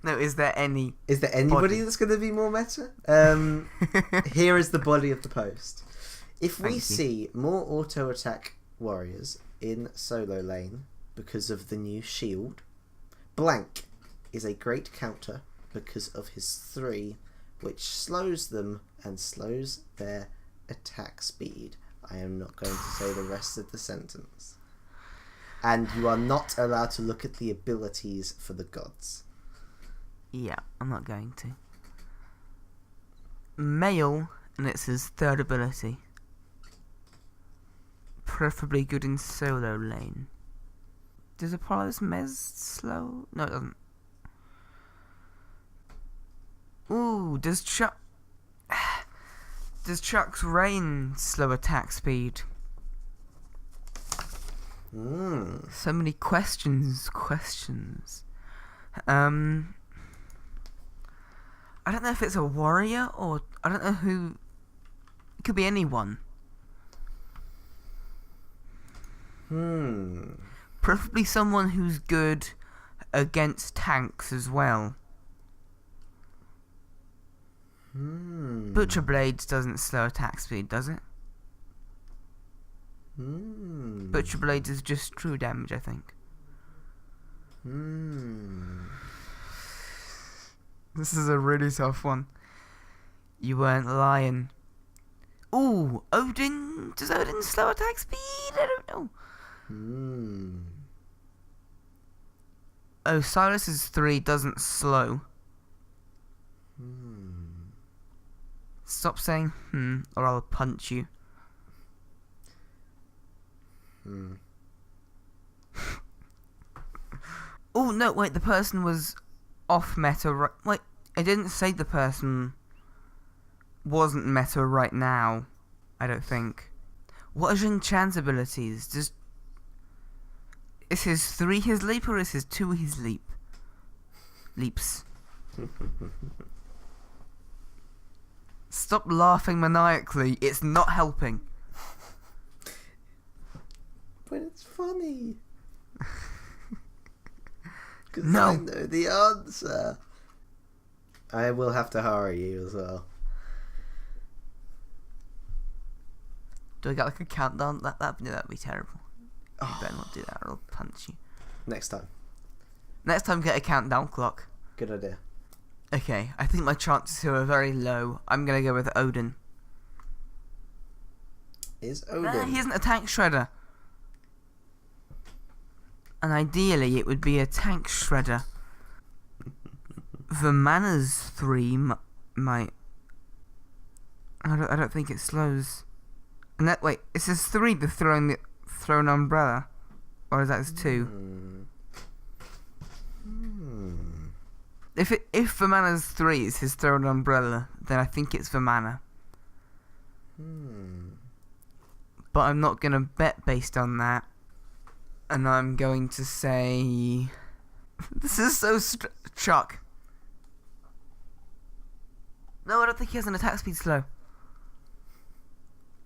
No, is there any? Is there anybody that's going to be more meta? Here is the body of the post. If we see more auto attack warriors in solo lane because of the new shield, blank is a great counter because of his 3, which slows them and slows their attack speed. I am not going to say the rest of the sentence. And you are not allowed to look at the abilities for the gods. Yeah, I'm not going to. male, and it's his third ability. Preferably good in solo lane. Does Apollo's Mez slow? No, it doesn't. Ooh, does Chuck's Rain slow attack speed? So many questions. I don't know if it's a warrior or I don't know who. It could be anyone. Preferably someone who's good against tanks as well. Butcher Blades doesn't slow attack speed, does it? Butcher Blades is just true damage, I think. This is a really tough one. You weren't lying. Ooh, Odin. Does Odin slow attack speed? I don't know. Osiris's 3 doesn't slow. Stop saying or I'll punch you. Oh no, wait, the person was off meta wait, I didn't say the person wasn't meta right now, I don't think. What are Jin Chan's abilities? Is his 3 his leap or is his 2 his leap? Leaps. Stop laughing maniacally, it's not helping. But it's funny. Because no. I know the answer. I will have to hurry you as well. Do I get like a countdown? That'd be terrible. You better not do that or I'll punch you. Next time. Next time get a countdown clock. Good idea. Okay, I think my chances here are very low. I'm gonna go with Odin. Is Odin? He isn't a tank shredder. And ideally it would be a tank shredder. The Mana's 3 might... I don't think it slows. And that, wait, is his 3 the thrown umbrella? Or is that his 2? If the Mana's 3 is his thrown umbrella, then I think it's the Mana. But I'm not gonna bet based on that. And I'm going to say... This is so Chuck. No, I don't think he has an attack speed slow.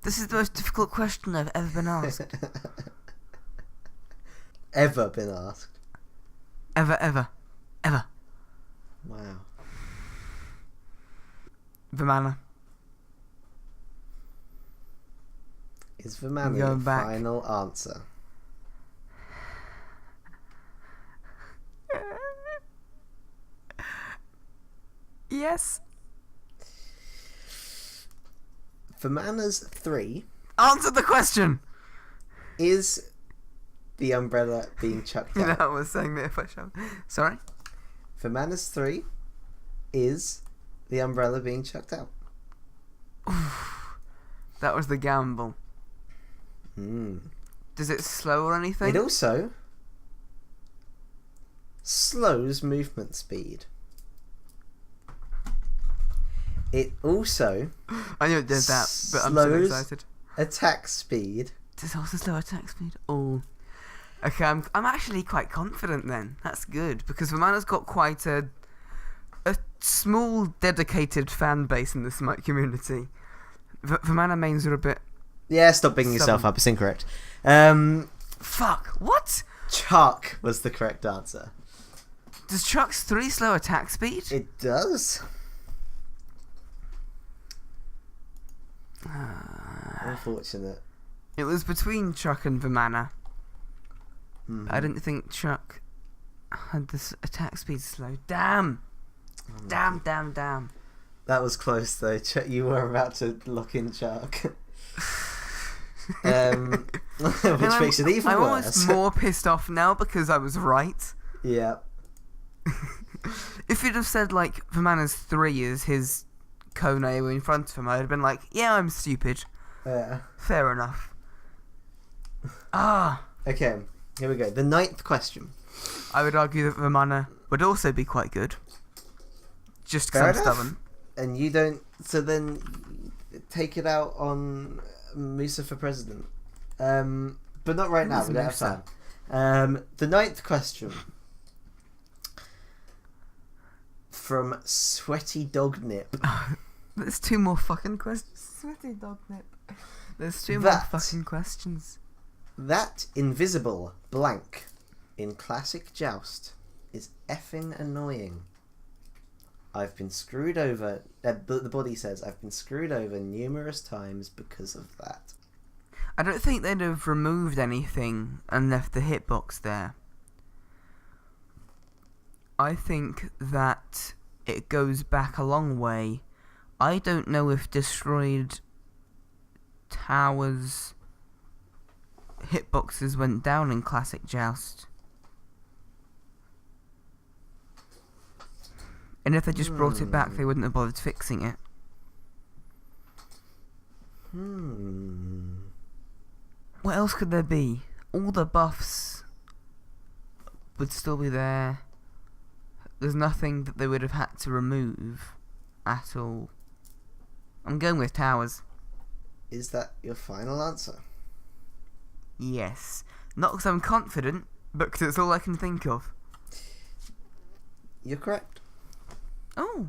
This is the most difficult question I've ever been asked. Ever been asked? Ever. Wow. The Mana. Is the Mana your final answer? Yes. For Mana's 3... Answer the question! Is the umbrella being chucked out? You know, I was saying that if I show... Sorry? For Mana's 3, is the umbrella being chucked out? That was the gamble. Does it slow or anything? It also slows movement speed. It also... I knew it did that, but I'm so excited. Attack speed. Does it also slow attack speed? Oh. Okay, I'm actually quite confident then. That's good, because Vamana's got quite a small, dedicated fan base in the SMITE community. Vamana mains are a bit... Yeah, stop bigging yourself up, it's incorrect. Fuck, what? Chuck was the correct answer. Does Chuck's 3 slow attack speed? It does. Unfortunate. It was between Chuck and Vamana. I didn't think Chuck had this attack speed slow. Damn! Damn. That was close though. You were about to lock in Chuck. Which makes it even worse. I'm almost more pissed off now because I was right. Yeah. If you'd have said like Vamana's 3 is his Kone were in front of him, I'd have been like, yeah, I'm stupid. Yeah. Fair enough. Okay, here we go. The 9th question. I would argue that the mana would also be quite good. Just because I'm stubborn. And you don't... So then take it out on Musa for president. But not right now. We don't have time. The 9th question. From Sweaty Dog Nip. There's 2 more fucking questions. Sweaty Dog Nip. There's 2 more fucking questions. That invisible blank in classic Joust is effing annoying. I've been screwed over. The body says, I've been screwed over numerous times because of that. I don't think they'd have removed anything and left the hitbox there. I think that it goes back a long way. I don't know if destroyed towers hitboxes went down in classic Joust. And if they just brought it back, they wouldn't have bothered fixing it. What else could there be? All the buffs would still be there. There's nothing that they would have had to remove at all. I'm going with towers. Is that your final answer? Yes. Not because I'm confident, but because it's all I can think of. You're correct. Oh.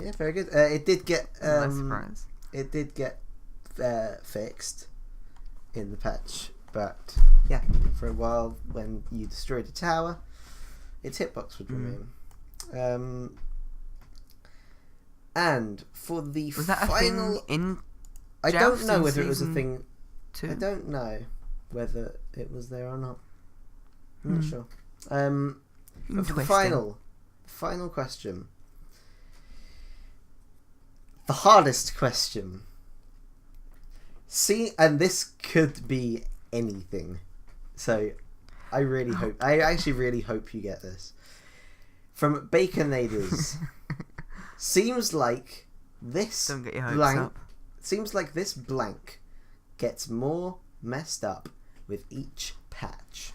Yeah, very good. It did get... no surprise. It did get fixed in the patch, but yeah, for a while when you destroyed a tower, its hitbox would remain. And for the was that final... a thing in I don't know in whether it was a thing... 2? I don't know whether it was there or not. I'm not sure. But for the final question. The hardest question. See, and this could be anything. So, I actually really hope you get this. From Baconaders. Seems like this Don't get your hopes blank... up. Seems like this blank gets more messed up with each patch.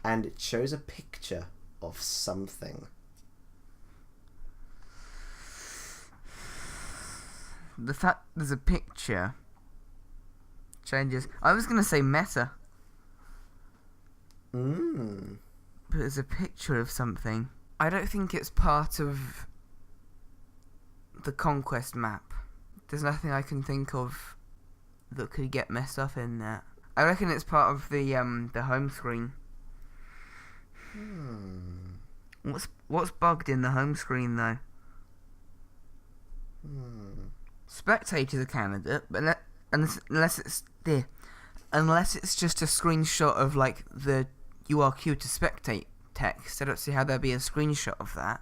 And it shows a picture of something. The fact there's a picture changes. I was going to say meta. But there's a picture of something. I don't think it's part of the Conquest map. There's nothing I can think of that could get messed up in that. I reckon it's part of the home screen. What's bugged in the home screen though? Spectator's a candidate, but unless it's just a screenshot of like the URQ to spectate text, I don't see how there'd be a screenshot of that.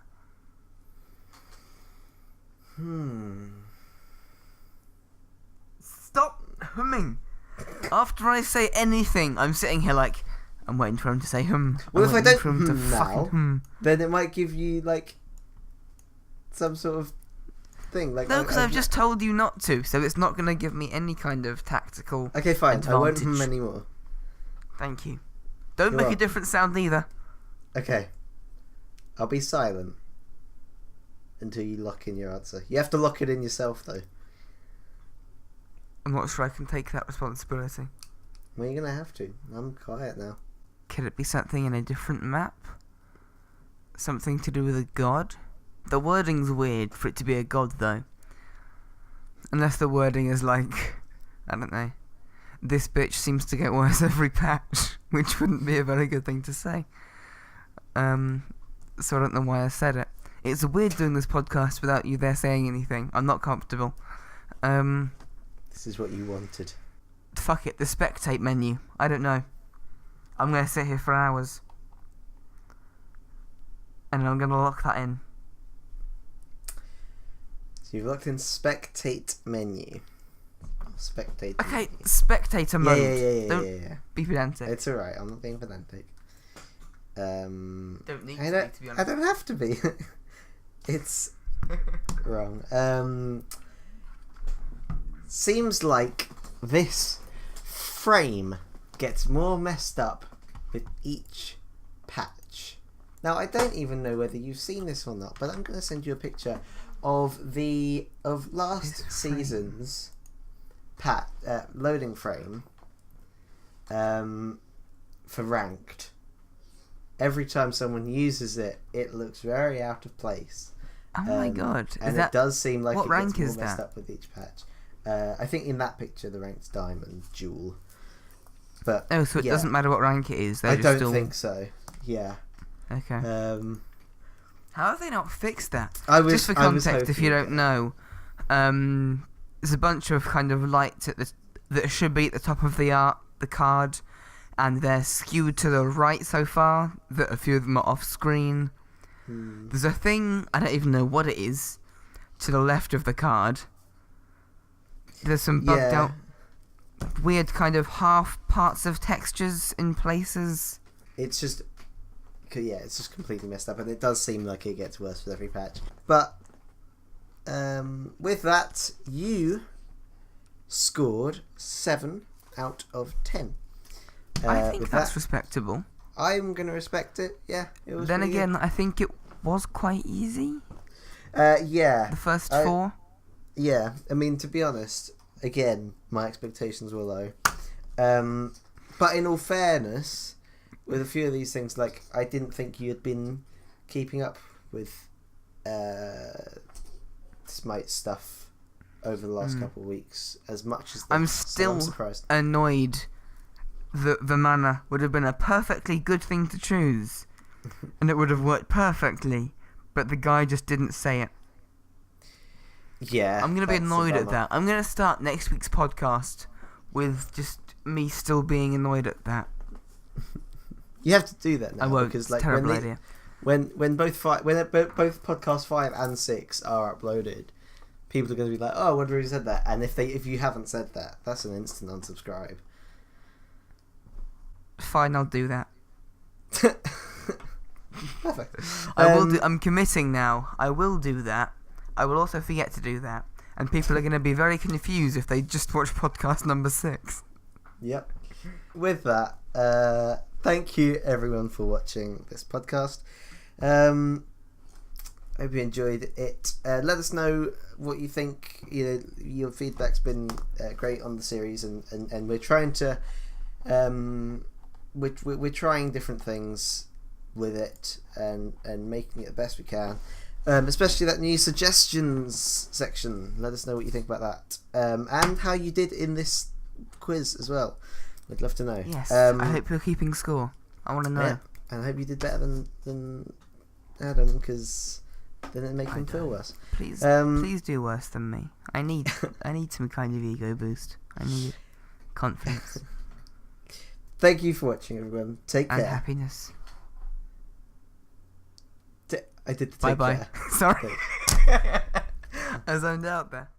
Stop humming. After I say anything, I'm sitting here like, I'm waiting for him to say hum. Well, if I don't now, then it might give you like some sort of thing. Like, no, because I've just told you not to, so it's not going to give me any kind of tactical. Okay, fine. Advantage. I won't hum anymore. Thank you. Don't make a different sound either. Okay. I'll be silent until you lock in your answer. You have to lock it in yourself, though. I'm not sure I can take that responsibility. Well, you're going to have to. I'm quiet now. Could it be something in a different map? Something to do with a god? The wording's weird for it to be a god, though. Unless the wording is like, I don't know, this bitch seems to get worse every patch, which wouldn't be a very good thing to say. So I don't know why I said it. It's weird doing this podcast without you there saying anything. I'm not comfortable. This is what you wanted. Fuck it, the spectate menu. I don't know. I'm going to sit here for hours. And I'm going to lock that in. So you've locked in spectate menu. Spectate Okay, menu. spectator mode. Yeah. Don't be pedantic. It's alright, I'm not being pedantic. Don't need I to be, to be honest. I don't have to be. It's wrong. Seems like this frame gets more messed up with each patch. Now, I don't even know whether you've seen this or not, but I'm going to send you a picture of last season's loading frame for ranked. Every time someone uses it, it looks very out of place. Oh my god! And it does seem like what it rank gets is more messed that? up with each patch. I think in that picture the rank's diamond jewel. But so it doesn't matter what rank it is. I don't think so. Yeah. Okay. How have they not fixed that? Just for context, if you don't know, there's a bunch of kind of lights that should be at the top of the card, and they're skewed to the right so far. That a few of them are off screen. There's a thing, I don't even know what it is, to the left of the card. There's some bugged out, weird kind of half parts of textures in places. It's just completely messed up, and it does seem like it gets worse with every patch. But with that, you scored 7 out of 10. I think that's respectable. I'm going to respect it, yeah. It was then again, good. I think it was quite easy. Yeah. The first 4. Yeah, I mean, to be honest, again, my expectations were low. But in all fairness, with a few of these things, like, I didn't think you had been keeping up with SMITE stuff over the last couple of weeks as much as I'm still surprised. Annoyed that the mana would have been a perfectly good thing to choose, and it would have worked perfectly, but the guy just didn't say it. Yeah, I'm going to be annoyed at that. I'm going to start next week's podcast with just me still being annoyed at that. You have to do that now. I won't. Because, it's like, a terrible idea. When both podcast 5 and 6 are uploaded, people are going to be like, "Oh, I wonder who said that." And if you haven't said that, that's an instant unsubscribe. Fine, I'll do that. Perfect. I will do. I'm committing now. I will do that. I will also forget to do that, and people are going to be very confused if they just watch podcast number 6. Yep. With that, thank you everyone for watching this podcast. Hope you enjoyed it. Let us know what you think. Your feedback's been great on the series, and we're trying to we're trying different things with it and making it the best we can. Especially that new suggestions section. Let us know what you think about that, and how you did in this quiz as well. We'd love to know. Yes, I hope you're keeping score. I want to know. Yeah, and I hope you did better than Adam, because then it'd make him feel worse. Please do worse than me. I need some kind of ego boost. I need confidence. Thank you for watching, everyone. Take care. And happiness. I did the bye take bye. care. Sorry. I zoned out there.